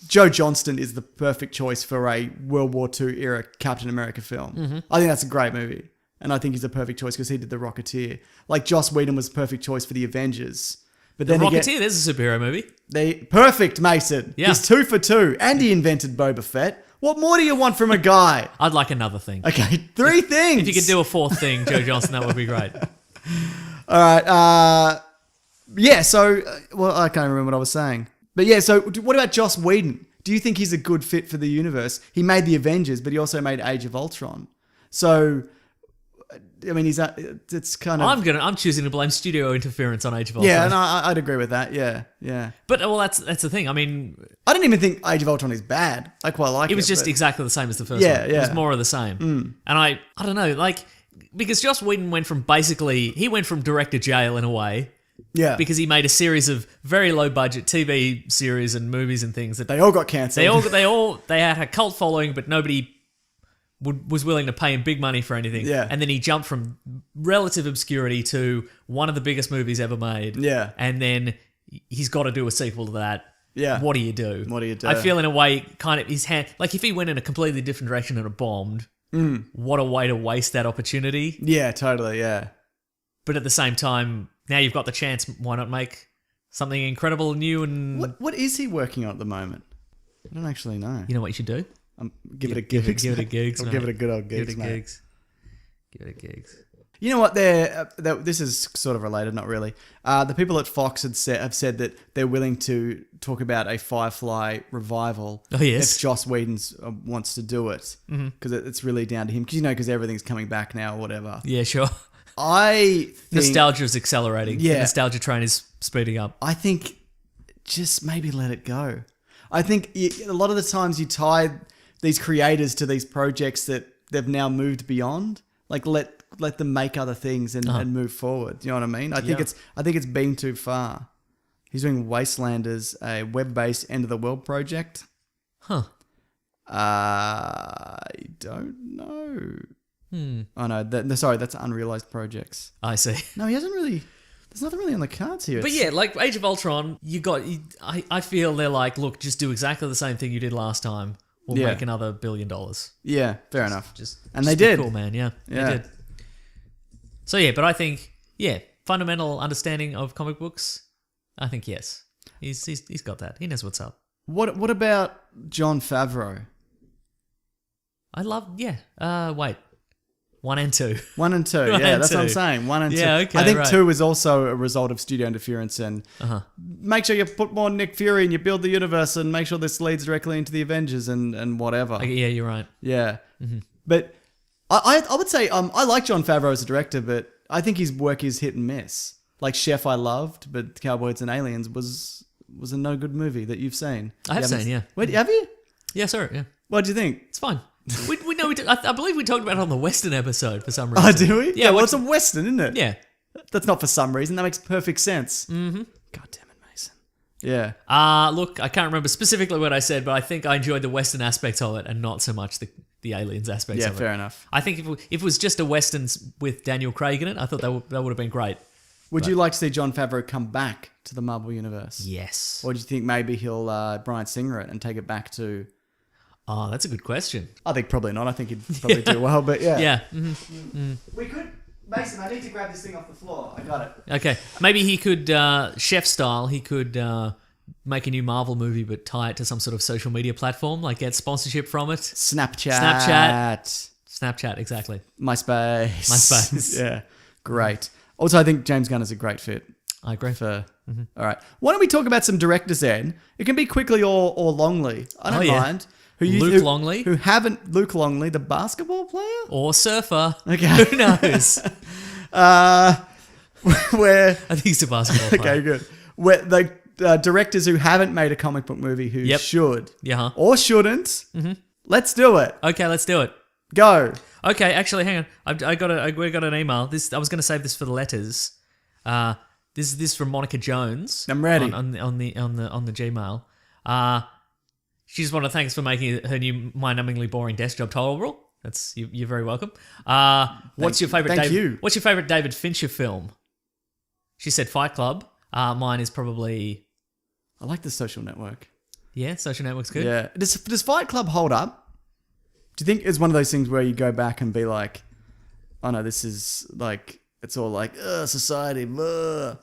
Joe Johnston is the perfect choice for a World War II era Captain America film. I think that's a great movie, and I think he's a perfect choice because he did The Rocketeer. Like Joss Whedon was a perfect choice for The Avengers. But then Rocketeer, there's a superhero movie. Perfect, Mason. Yeah. He's 2 for 2, and he invented Boba Fett. What more do you want from a guy? I'd like another thing. Okay, 3 things. If you could do a fourth thing, Joe Johnston, that would be great. All right. Yeah, so, well, I can't remember what I was saying. But yeah, so what about Joss Whedon? Do you think he's a good fit for the universe? He made The Avengers, but he also made Age of Ultron. So, I mean, it's kind of... I'm choosing to blame studio interference on Age of Ultron. Yeah, and I'd agree with that. Yeah. But, well, that's the thing. I mean... I don't even think Age of Ultron is bad. I quite like it. It was just exactly the same as the first Yeah, one. yeah. It was more of the same. And I don't know, like... Because Joss Whedon went from direct to jail in a way... Yeah. Because he made a series of very low budget TV series and movies and things that They all got cancelled. they had a cult following, but nobody was willing to pay him big money for anything. Yeah. And then he jumped from relative obscurity to one of the biggest movies ever made. Yeah. And then he's got to do a sequel to that. Yeah. What do you do? What do you do? I feel in a way kind of his hand, like if he went in a completely different direction and it bombed, what a way to waste that opportunity. Yeah, totally, yeah. But at the same time, now you've got the chance. Why not make something incredible and new? And What is he working on at the moment? I don't actually know. you know what you should do? Give it a Give gigs. it a gigs. I'll mate. give it a good old gigs, Give it a mate. gigs. Give it a gigs. You know what? This is sort of related, not really. The people at Fox have said that they're willing to talk about a Firefly revival. Oh, yes. If Joss Whedon wants to do it, because it's really down to him. Because everything's coming back now or whatever. Yeah, sure. I think, Nostalgia is accelerating. Yeah. The nostalgia train is speeding up. I think just maybe let it go. I think a lot of the times you tie these creators to these projects that they've now moved beyond. Like let them make other things and move forward. You know what I mean? I think it's been too far. He's doing Wastelanders, a web-based end of the world project. Huh. I don't know. Oh no, sorry, that's unrealized projects. I see. No, he hasn't really. There's nothing really on the cards here. But yeah, like Age of Ultron, I feel they're like, look, just do exactly the same thing you did last time. We'll Yeah. make another $1 billion. Yeah, fair enough. And they be did. Cool, man. Yeah, Yeah. they did. So yeah, but I think, fundamental understanding of comic books, I think yes. He's got that. He knows what's up. What about Jon Favreau? I love, wait. 1 and 2. 1 and 2, One yeah, and that's what I'm two. saying. 1 and 2. Yeah, okay, I think right. 2 is also a result of studio interference and make sure you put more Nick Fury and you build the universe and make sure this leads directly into the Avengers and whatever. Yeah, you're right. Yeah, but I would say I like Jon Favreau as a director, but I think his work is hit and miss. Like Chef, I loved, but Cowboys and Aliens was a no good movie that you've seen. I have You haven't- seen, yeah. Wait, have you? Yeah, sorry, yeah. What do you think? It's fine. We know. I believe we talked about it on the Western episode for some reason. Oh, do we? Yeah, well, what's- it's a Western, isn't it? Yeah. That's not for some reason. That makes perfect sense. Mm-hmm. God damn it, Mason. Yeah. Look, I can't remember specifically what I said, but I think I enjoyed the Western aspects of it and not so much the aliens aspects Yeah, of it. fair enough. I think if it was just a Western with Daniel Craig in it, I thought that would have been great. Would you like to see Jon Favreau come back to the Marvel Universe? Yes. Or do you think maybe he'll Bryan Singer it and take it back to... Oh, that's a good question. I think probably not. I think he'd probably do well, but yeah. Yeah. We could... Mason, I need to grab this thing off the floor. I got it. Okay. Maybe he could, chef style, he could make a new Marvel movie but tie it to some sort of social media platform, like get sponsorship from it. Snapchat, exactly. MySpace. Yeah. Great. Also, I think James Gunn is a great fit. I agree. All right. Why don't we talk about some directors then? It can be quickly or longly. I don't mind. Luke Longley? Luke Longley, the basketball player? Or surfer. Okay. Who knows? Where... I think he's a basketball player. Okay, good. Where the directors who haven't made a comic book movie who should Yeah. or shouldn't. Let's do it. Okay, let's do it. Go. Okay, actually, hang on. We got an email. I was going to save this for the letters. This is from Monica Jones. I'm ready. on the Gmail. She just wanted to thanks for making her new mind-numbingly boring desk job tolerable. You're very welcome. What's your favorite? What's your favorite David Fincher film? She said Fight Club. Mine is probably. I like The Social Network. Yeah, Social Network's good. Yeah. Does Fight Club hold up? Do you think it's one of those things where you go back and be like, oh no, this is like, it's all like, society, like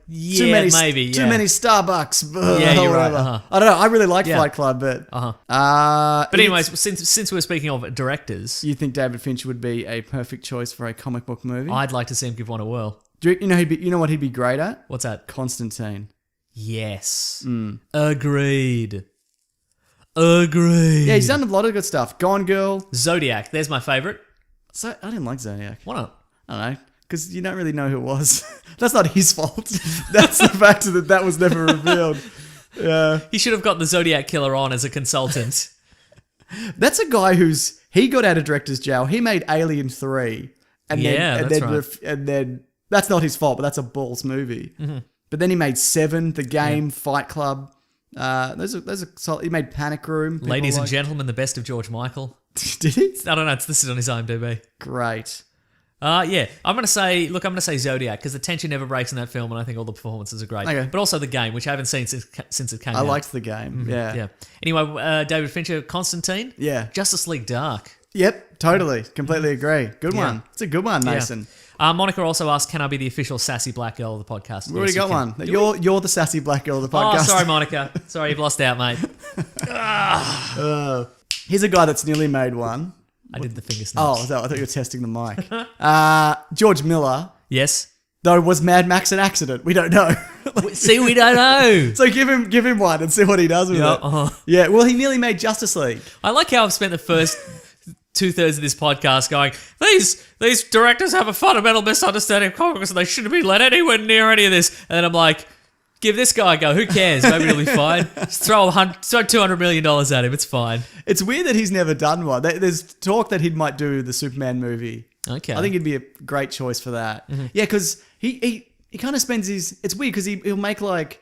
too many Starbucks. Yeah, you're right. I don't know. I really like Fight Club, but But anyways, since we're speaking of directors, you think David Fincher would be a perfect choice for a comic book movie? I'd like to see him give one a whirl. Do you know you know what he'd be great at? What's that? Constantine. Yes. Agreed. Yeah, he's done a lot of good stuff. Gone Girl. Zodiac. There's my favorite. So I didn't like Zodiac. Why not? I don't know. Because you don't really know who it was. That's not his fault. That's the fact that was never revealed. Yeah. He should have got the Zodiac Killer on as a consultant. That's a guy he got out of director's jail. He made Alien 3. And then that's not his fault, but that's a balls movie. But then he made Seven, The Game, Fight Club. Those are solid. He made Panic Room. Ladies and gentlemen, the best of George Michael. Did he? I don't know. It's listed on his IMDb. Great. Yeah. I'm going to say Zodiac because the tension never breaks in that film, and I think all the performances are great. Okay. But also The Game, which I haven't seen since it came I out. liked The Game. Yeah. Yeah. Anyway, David Fincher, Constantine. Yeah. Justice League Dark. Yep. Totally. Completely agree. Good one. It's a good one, Mason. Yeah. Monica also asked, "Can I be the official sassy black girl of the podcast?" We already got one. You're the sassy black girl of the podcast. Oh, sorry, Monica. Sorry, you've lost out, mate. Here's a guy that's nearly made one. I did the finger snaps. Oh, I thought you were testing the mic. George Miller. Yes. Though was Mad Max an accident? We don't know. See, we don't know. So give him one and see what he does with it. Yeah. Well, he nearly made Justice League. I like how I've spent the first 2/3 of this podcast going, these directors have a fundamental misunderstanding of comics and they shouldn't be let anywhere near any of this. And then I'm like, give this guy a go. Who cares? Maybe it'll be fine. Just throw $200 million at him. It's fine. It's weird that he's never done one. There's talk that he might do the Superman movie. Okay. I think he'd be a great choice for that. Yeah, because he kind of spends it's weird because he'll make like,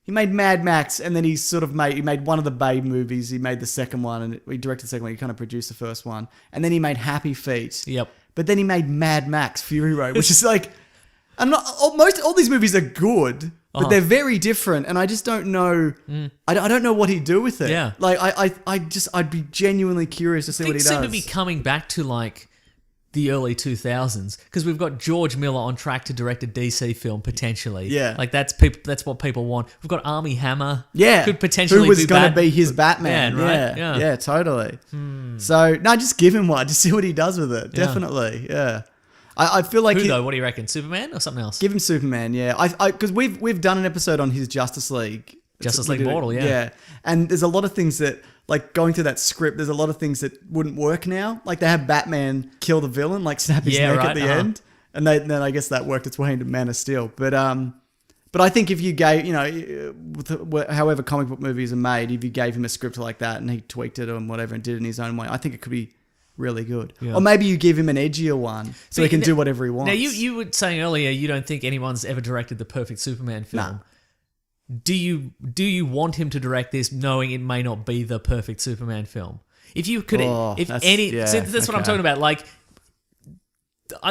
he made Mad Max and then he made one of the Babe movies. He made the second one and he directed the second one. He kind of produced the first one. And then he made Happy Feet. Yep. But then he made Mad Max Fury Road, which is like, all these movies are good, but they're very different. And I just don't know, I don't know what he'd do with it. Yeah. Like I'd be genuinely curious to see what he Things does. seem to be coming back to like the early 2000s because we've got George Miller on track to direct a DC film potentially. Yeah. Like that's what people want. We've got Armie Hammer. Yeah. Could potentially who was going to be his Batman. right? Yeah, totally. So, no, just give him one. Just see what he does with it. Definitely. Yeah. I feel like who though? What do you reckon? Superman or something else? Give him Superman, yeah. Because we've done an episode on his Justice League. Justice League Mortal, yeah. Yeah. And there's a lot of things that, like going through that script, there's a lot of things that wouldn't work now. Like they have Batman kill the villain, like snap his neck at the end. And then I guess that worked its way into Man of Steel. But I think if you gave, however comic book movies are made, if you gave him a script like that and he tweaked it and whatever and did it in his own way, I think it could be really good. Yeah. Or maybe you give him an edgier one so he can do whatever he wants. Now, you were saying earlier you don't think anyone's ever directed the perfect Superman film. Nah. do you want him to direct this, knowing it may not be the perfect Superman film? If you could, Oh, if that's- any, yeah, see, that's what I'm okay. talking about. Like,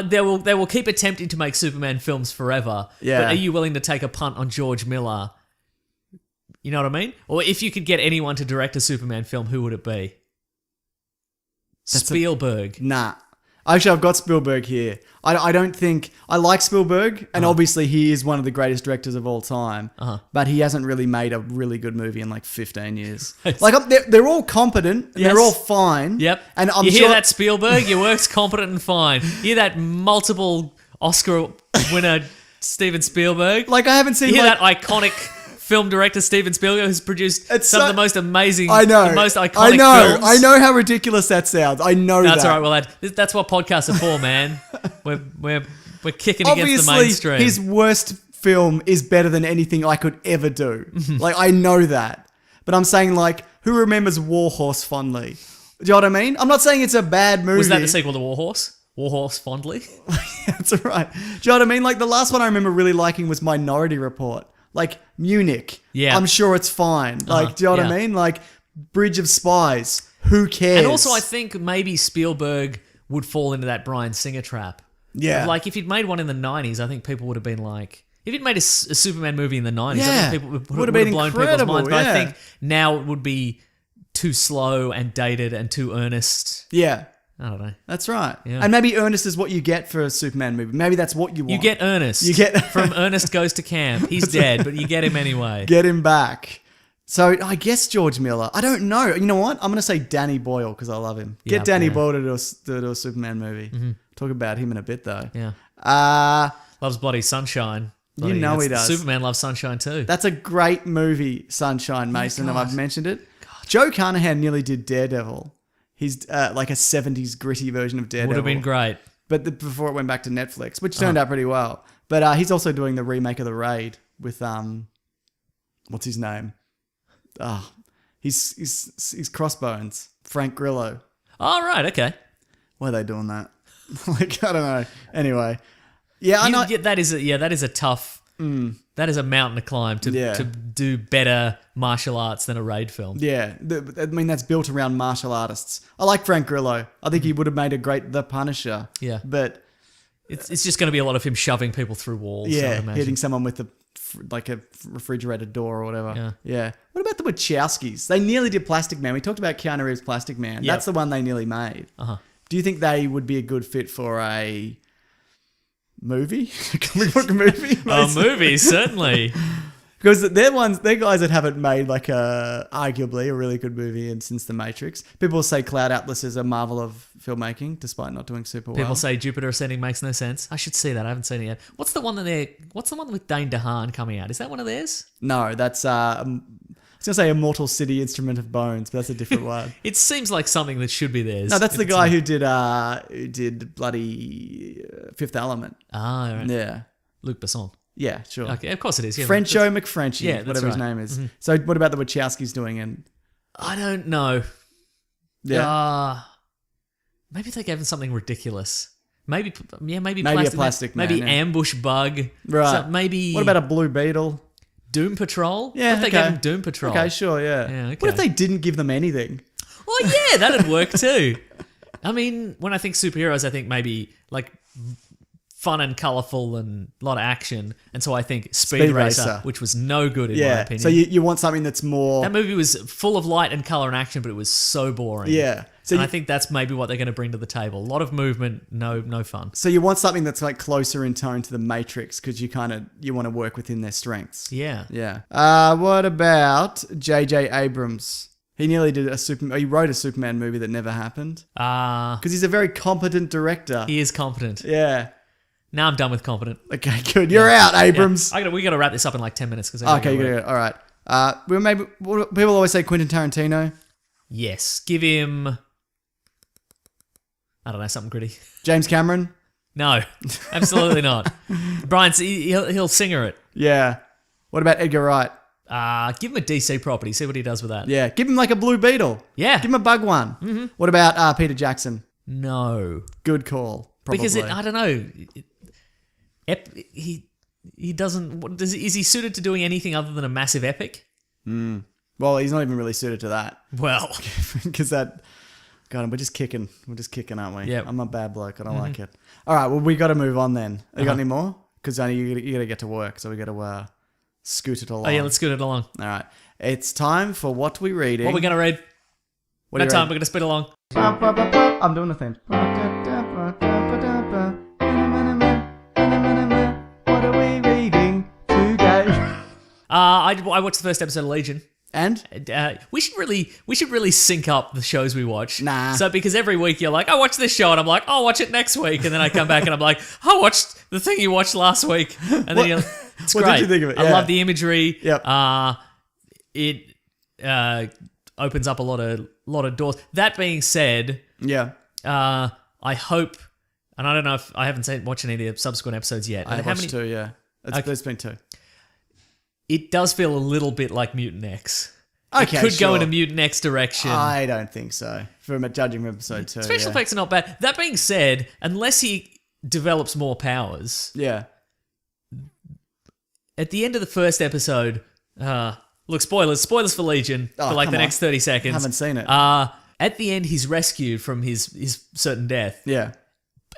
they will keep attempting to make Superman films forever. Yeah. But are you willing to take a punt on George Miller? You know what I mean? Or if you could get anyone to direct a Superman film, who would it be? Spielberg. Nah. Actually, I've got Spielberg here. I don't think... I like Spielberg, and obviously he is one of the greatest directors of all time, but he hasn't really made a really good movie in like 15 years. Like, they're all competent, and Yes. they're all fine. Yep. And I'm you sure... hear that, Spielberg? Your work's competent and fine. You hear that, multiple Oscar winner Steven Spielberg? Like, I haven't seen... You hear like, that iconic film director Steven Spielberg, who's produced It's some of so- the most amazing, I know. the most iconic I know. films? I know how ridiculous that sounds. I know That's that. all right. Well, that's what podcasts are for, man. We're kicking against the Obviously, mainstream. his worst film is better than anything I could ever do. Like, I know that. But I'm saying, like, who remembers Warhorse fondly? Do you know what I mean? I'm not saying it's a bad movie. Was that the sequel to Warhorse? Warhorse fondly? That's all right. Do you know what I mean? Like, the last one I remember really liking was Minority Report. Like, Munich. Yeah. I'm sure it's fine. Like, do you know what I yeah. mean? Like, Bridge of Spies. Who cares? And also, I think maybe Spielberg would fall into that Bryan Singer trap. Yeah. Like, if he'd made one in the 90s, I think people would have been like... If he'd made a Superman movie in the 90s, I Yeah. think people would Would have have been blown people's incredible, minds. But yeah. I think now it would be too slow and dated and too earnest. Yeah. I don't know. That's right. Yeah. And maybe Ernest is what you get for a Superman movie. Maybe that's what you want. You get Ernest. You get- From Ernest Goes to Camp. He's dead, but you get him anyway. Get him back. So I guess George Miller. I don't know. You know what? I'm going to say Danny Boyle because I love him. Get Yeah, Danny yeah. Boyle to do a Superman movie. Talk about him in a bit though. Yeah. Uh, Loves bloody sunshine. You know he does. Superman loves sunshine too. that's a great movie, Sunshine Mason, and I've mentioned it. Joe Carnahan nearly did Daredevil. He's like a 70s gritty version of Daredevil. Would have been great. But before it went back to Netflix, which turned out pretty well. But he's also doing the remake of The Raid with what's his name? He's Crossbones, Frank Grillo. Oh, right, okay. Why are they doing that? Like, I don't know. Anyway, yeah, I know. That is a tough. That is a mountain to climb Yeah. to do better martial arts than a raid film. Yeah, I mean that's built around martial artists. I like Frank Grillo. I think he would have made a great The Punisher. Yeah. but It's just going to be a lot of him shoving people through walls. I would yeah, imagine. hitting someone with a refrigerated door or whatever. Yeah. What about the Wachowskis? They nearly did Plastic Man. We talked about Keanu Reeves' Plastic Man. Yep. That's the one they nearly made. Uh-huh. Do you think they would be a good fit for a movie? A comic book movie? A movie, certainly. Because they're guys that haven't made like arguably a really good movie and since The Matrix. People say Cloud Atlas is a marvel of filmmaking, despite not doing super well. People say Jupiter Ascending makes no sense. I should see that. I haven't seen it yet. What's the one with Dane DeHaan coming out? Is that one of theirs? No, that's I was gonna say Immortal City, Instrument of Bones, but that's a different one. It seems like something that should be theirs. No, that's if the it's guy not. who did bloody Fifth Element. Ah, right. Yeah, Luc Besson. yeah, sure. Okay, of course it is. Yeah, Frencho McFrenchy, Yeah, that's whatever his right. name is. So, what about the Wachowskis doing? And I don't know. yeah, Maybe they gave him something ridiculous. Maybe Maybe plastic, a Plastic Man, maybe yeah. Ambush Bug. right. So maybe What about a Blue Beetle? Doom Patrol? Yeah, What if they okay. gave him Doom Patrol? Okay, sure, yeah. Yeah, What okay. if they didn't give them anything? Oh yeah, that'd work too. I mean, when I think superheroes, I think maybe like fun and colourful and a lot of action, and so I think Speed Racer, which was no good in my Yeah. opinion. So you want something that's more. that movie was full of light and colour and action, but it was so boring. Yeah. So and you, I think that's maybe what they're going to bring to the table. A lot of movement, no fun. so you want something that's like closer in tone to the Matrix because you want to work within their strengths. Yeah. Yeah. What about J.J. Abrams? He nearly did he wrote a Superman movie that never happened because he's a very competent director. He is competent. Yeah. Now I'm done with competent. Okay, good. You're out, Abrams. We got to wrap this up in like 10 minutes. Cause Okay, good. All right. People always say Quentin Tarantino. Yes. Give him, I don't know, something gritty. James Cameron. No, absolutely not. Brian, he'll singer it. Yeah. What about Edgar Wright? Give him a DC property. See what he does with that. Yeah. Give him like a Blue Beetle. Yeah. Give him a bug one. Mm-hmm. What about Peter Jackson? No. Good call. Probably. Because I don't know. he doesn't. Is he suited to doing anything other than a massive epic? Well, he's not even really suited to that Well, because that. God, we're just kicking. We're just kicking, aren't we? Yep. I'm a bad bloke. I don't like it. All right. Well, we got to move on then. You got any more? Because you got to get to work, so we got to scoot it along. oh yeah, let's scoot it along. All right. It's time for what we reading. What are we gonna read? What No are you time. We're gonna spit along. I'm doing the thing. What are we reading today? I watched the first episode of Legion. And We should really sync up the shows we watch. Nah. So because every week you're like, I watched this show, and I'm like, I'll watch it next week, and then I come back and I'm like, I watched the thing you watched last week, and then you're, it's what great. did you think of it? I Yeah. love the imagery. Yep. It opens up a lot of doors. That being said, yeah, I hope, and I don't know if I haven't watched any of the subsequent episodes yet. I but watched two. Yeah, there's been two. It does feel a little bit like Mutant X. Okay, It could go sure. in a Mutant X direction. I don't think so. From judging from episode two. Special yeah. effects are not bad. That being said, unless he develops more powers, Yeah. at the end of the first episode, look, spoilers for Legion Oh, for like come the on. next 30 seconds. Haven't seen it. At the end, he's rescued from his certain death, Yeah.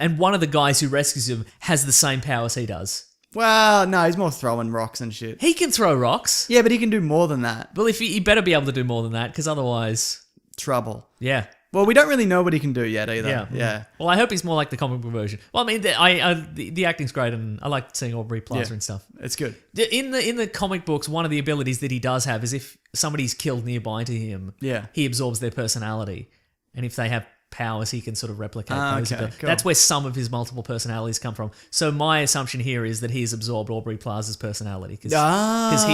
and one of the guys who rescues him has the same powers he does. Well, no, he's more throwing rocks and shit. He can throw rocks. Yeah, but he can do more than that. Well, if he better be able to do more than that, because otherwise, Trouble. yeah. Well, we don't really know what he can do yet either. Yeah, Yeah. Well, I hope he's more like the comic book version. Well, I mean, the acting's great, and I like seeing Aubrey Plaza Yeah. and stuff. It's good. In the comic books, one of the abilities that he does have is if somebody's killed nearby to him, Yeah. he absorbs their personality, and if they have powers, he can sort of replicate those. Okay, abilities. cool. That's where some of his multiple personalities come from. So my assumption here is that he's absorbed Aubrey Plaza's personality because he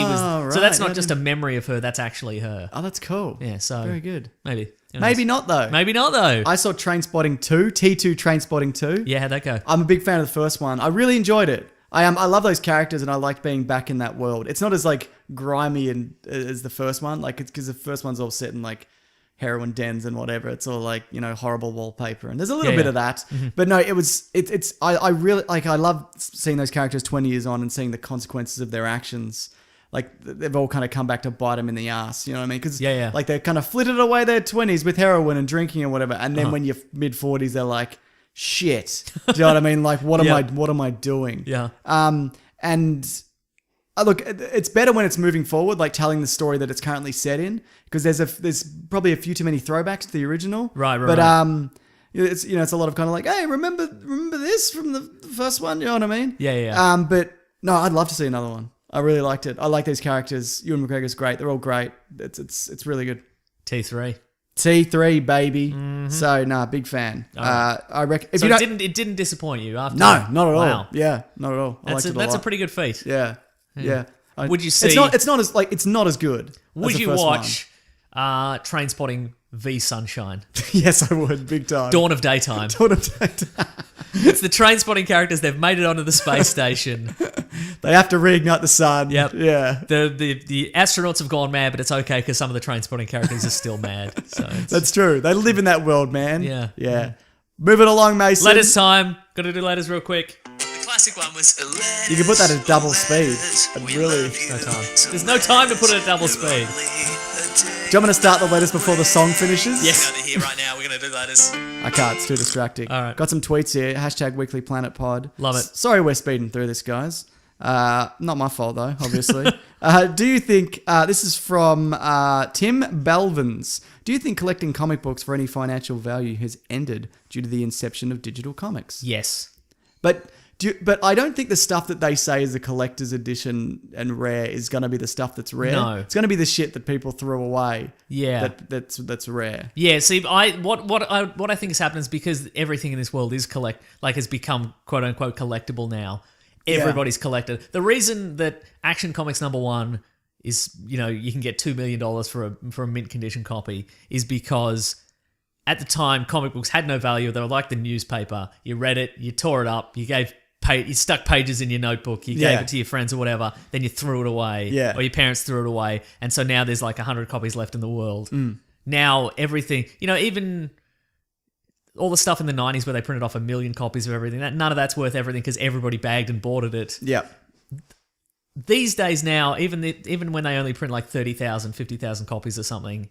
was. right. So that's not Yeah, just a memory of her; that's actually her. Oh, that's cool. Yeah. So Very good. maybe. Who knows? Maybe not though. Maybe not though. I saw Trainspotting 2, T2 Trainspotting 2. Yeah, how'd that go? I'm a big fan of the first one. I really enjoyed it. I love those characters and I liked being back in that world. It's not as like grimy and as the first one, like it's because the first one's all set in like heroin dens and whatever. It's all like, you know, horrible wallpaper and there's a little Yeah, bit yeah. of that. But no, I really like, I love seeing those characters 20 years on and seeing the consequences of their actions. Like they've all kind of come back to bite them in the ass, you know what I mean? Because Yeah, yeah. like they're kind of flitted away their 20s with heroin and drinking and whatever, and then when you're mid 40s, they're like, shit. Do you know what I mean? Like, what am I doing? Yeah. And look, it's better when it's moving forward, like telling the story that it's currently set in, because there's probably a few too many throwbacks to the original. Right, But right. it's it's a lot of kind of like, hey, remember this from the first one? You know what I mean? Yeah, yeah. But no, I'd love to see another one. I really liked it. I like these characters. Ewan McGregor's great. They're all great. It's really good. T3. T3 baby. So nah, big fan. I reckon. If So you it don't, didn't disappoint you after. no, not at all. Wow. Yeah, not at all. I liked it a That's a lot. pretty good feat. Yeah, yeah. Would you It's see- not. It's not as like. It's not as good. as Would the you first watch Trainspotting v Sunshine? one. Yes, I would. Big time. Dawn of Daytime. Dawn of Daytime. It's the Trainspotting characters. They've made it onto the space station. They have to reignite the sun. Yep. Yeah. The astronauts have gone mad, but it's okay because some of the Trainspotting characters are still mad. So it's, That's true. They live in that world, man. Yeah. Yeah. Moving along, Mason. letters time. Got to do letters real quick. The classic one was You can put that at double speed. And really. No time. There's no time to put it at double speed. Do you want me to start the letters before the song finishes? Yes. Here right now, we're gonna do letters. I can't. It's too distracting. All right. Got some tweets here. Hashtag Weekly Planet Pod. Love it. Sorry we're speeding through this, guys. Not my fault, though, obviously. Do you think... this is from Tim Belvins. Do you think collecting comic books for any financial value has ended due to the inception of digital comics? Yes. But I don't think the stuff that they say is a collector's edition and rare is going to be the stuff that's rare. No. It's going to be the shit that people threw away. Yeah. That's rare. Yeah, see, what I think has happened is because everything in this world is has become quote unquote collectible now. Everybody's collected. The reason that Action Comics #1 is, you can get $2 million for a mint condition copy is because at the time comic books had no value. They were like the newspaper. You read it, you tore it up, you stuck pages in your notebook, you gave it to your friends or whatever, then you threw it away. Yeah. Or your parents threw it away. And so now there's like 100 copies left in the world. Now everything, even all the stuff in the 90s where they printed off 1 million copies of everything, none of that's worth everything because everybody bagged and boarded it. Yeah. these days now, even when they only print like 30,000, 50,000 copies or something,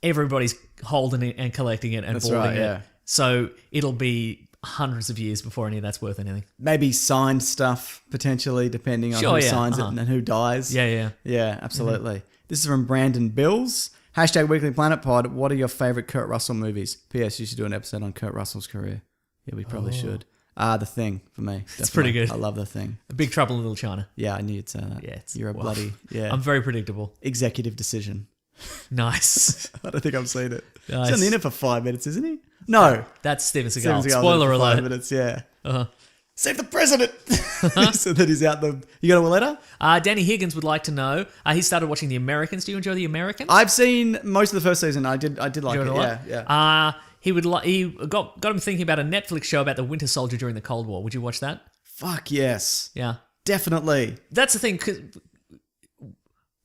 everybody's holding it and collecting it and That's boarding right, it. yeah. So it'll be hundreds of years before any of that's worth anything. Maybe signed stuff, potentially, depending on Sure, who yeah, signs uh-huh. it and who dies. Yeah. Yeah, absolutely. This is from Brandon Bills. # Weekly Planet Pod. What are your favorite Kurt Russell movies? P.S. You should do an episode on Kurt Russell's career. Yeah, we probably should. The Thing for me. It's pretty definitely. good. I love The Thing. Big Trouble in Little China. Yeah, I knew you'd say that. Yeah, You're a bloody I'm very predictable. executive decision. Nice. I don't think I've seen it. Nice. He's on the internet for 5 minutes, isn't he? No. That's Steven Steven Seagal. Seagal's Spoiler in it for 5 alert. minutes, yeah. Uh-huh. Save the president. So that he's out the. You got a letter? Danny Higgins would like to know. He started watching The Americans. Do you enjoy The Americans? I've seen most of the first season. I did like Enjoyed it. a lot? Yeah. He got him thinking about a Netflix show about the Winter Soldier during the Cold War. Would you watch that? Fuck yes. Yeah. Definitely. That's the thing. 'Cause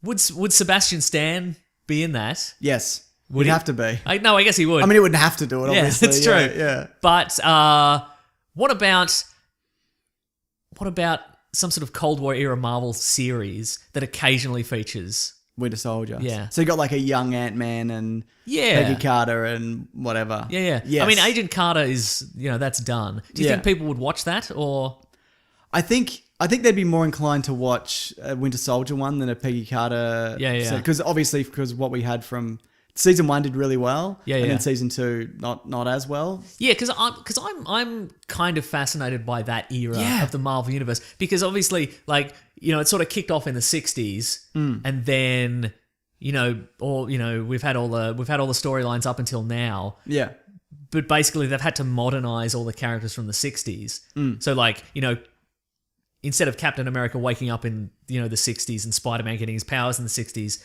would Sebastian Stan be in that? Yes. Would Would he? have to be. No, I guess he would. I mean, he wouldn't have to do it, Yeah, obviously. it's true. Yeah. But what about some sort of Cold War era Marvel series that occasionally features? Winter Soldier. Yeah. So you got like a young Ant-Man and Yeah. Peggy Carter and whatever. Yeah. Yes. I mean, Agent Carter is, that's done. Do you Yeah. think people would watch that or? I think they'd be more inclined to watch a Winter Soldier one than a Peggy Carter. Yeah. Because what we had from season 1 did really well. Yeah, And yeah. then season 2 not as well. Yeah, because I'm kind of fascinated by that era Yeah. of the Marvel universe because obviously, it sort of kicked off in the '60s, and then we've had all the storylines up until now, Yeah. but basically they've had to modernize all the characters from the '60s. So instead of Captain America waking up in the '60s and Spider-Man getting his powers in the '60s,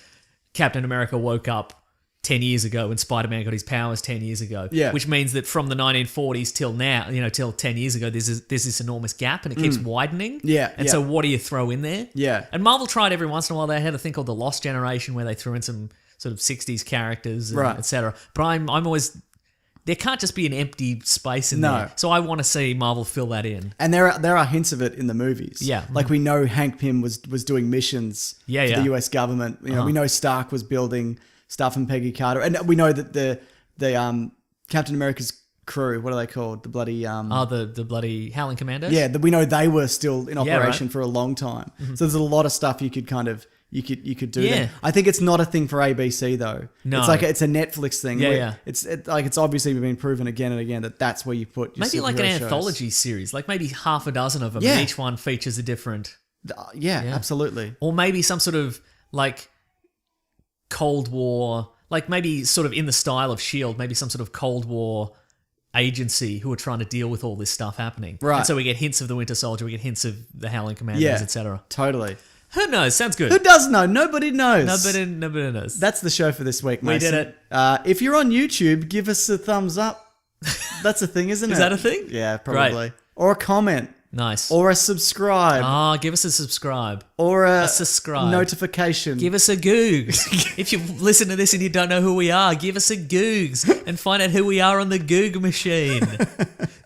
Captain America woke up 10 years ago and Spider-Man got his powers 10 years ago. Yeah. Which means that from the 1940s till now, till 10 years ago, there's this enormous gap and it keeps widening. Yeah, And yeah. so what do you throw in there? Yeah. And Marvel tried every once in a while. They had a thing called the Lost Generation where they threw in some sort of 60s characters, and Right. etc. But I'm always... There can't just be an empty space in No. there. So I want to see Marvel fill that in. And there are hints of it in the movies. Yeah. Like we know Hank Pym was doing missions Yeah, for yeah. the US government. We know Stark was building stuff in Peggy Carter. And we know that the Captain America's crew, what are they called? The bloody The bloody Howling Commandos? yeah, we know they were still in Yeah, operation right. for a long time. So there's a lot of stuff you could kind of you could do Yeah. there. I think it's not a thing for ABC though. No. It's like it's a Netflix thing. Yeah, where yeah. It's obviously been proven again and again that's where you put your Maybe like an superhero shows. anthology series, like maybe half a dozen of them, Yeah. and each one features a different, Yeah, absolutely. or maybe some sort of like Cold War, like maybe sort of in the style of S.H.I.E.L.D., maybe some sort of Cold War agency who are trying to deal with all this stuff happening. Right. And so we get hints of the Winter Soldier, we get hints of the Howling Commandos, Yeah, etc. totally. Who knows? Sounds good. Who does know? Nobody knows. Nobody knows. That's the show for this week, We Mason. did it. If you're on YouTube, give us a thumbs up. That's a thing, isn't it? Is that a thing? Yeah, probably. Or a comment. Nice. Or a subscribe. Give us a subscribe. Or a subscribe. notification. Give us a Googs. If you listen to this and you don't know who we are, give us a Googs and find out who we are on the Goog machine.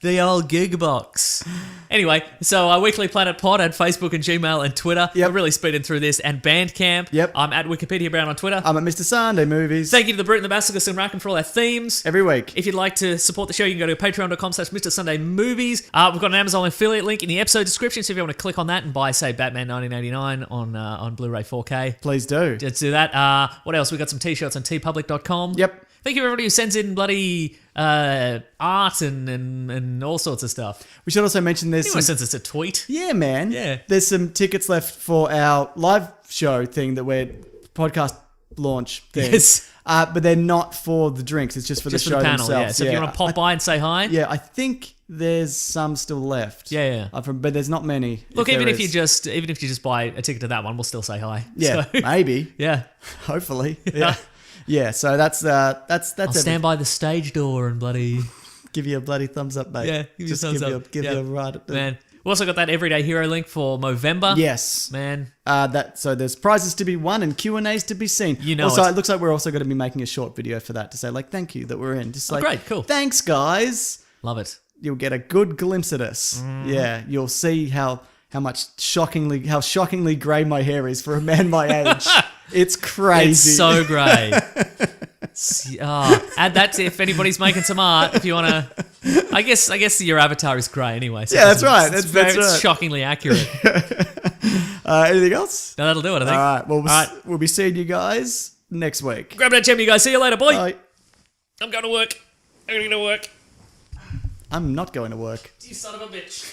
The old Goog box. Anyway, so our Weekly Planet Pod at Facebook and Gmail and Twitter. Yep. We're really speeding through this. And Bandcamp. Yep. I'm at Wikipedia Brown on Twitter. I'm at Mr. Sunday Movies. Thank you to the Brute and the Basilisk and Racken for all our themes. Every week. If you'd like to support the show, you can go to patreon.com/Mr. Sunday Movies. We've got an Amazon affiliate link in the episode description, so if you want to click on that and buy, say, Batman 1989 on Blu-ray 4K, Please do. let's do that. What else? We've got some t-shirts on tpublic.com. Yep. Thank you everybody who sends in bloody art and all sorts of stuff. We should also mention there's Anyone some, sends us a tweet. yeah, man. Yeah. There's some tickets left for our live show thing that we're podcast launch thing. Yes. But they're not for the drinks. It's just for Just the for show the panel, themselves. yeah. So if you want to pop by and say hi. Yeah, I think there's some still left. Yeah. But there's not many. Look, there even if you is. just buy a ticket to that one, we'll still say hi. Yeah, So, maybe. yeah. Hopefully. Yeah. Yeah, so that's I'll everything. stand by the stage door and bloody Give you a bloody thumbs up, mate. Yeah, give you a thumbs up. Give Yeah. you a right. man. We also got that Everyday Hero link for Movember. Yes. Man. So there's prizes to be won and Q&As to be seen. You know Also, it. it looks like we're also going to be making a short video for that to say like thank you that we're in. Just like great, cool. Thanks, guys. Love it. You'll get a good glimpse at us. Mm. Yeah, you'll see how how shockingly grey my hair is for a man my age. It's crazy. It's so grey. Add that to if anybody's making some art. If you want to, I guess your avatar is grey anyway. So Yeah, that's right. It's That's right. shockingly accurate. Anything else? No, that'll do it. I think. All right. Well, All right. we'll be seeing you guys next week. Grab that gem, you guys. See you later, boy. Bye. I'm going to work. I'm going to work. I'm not going to work. You son of a bitch.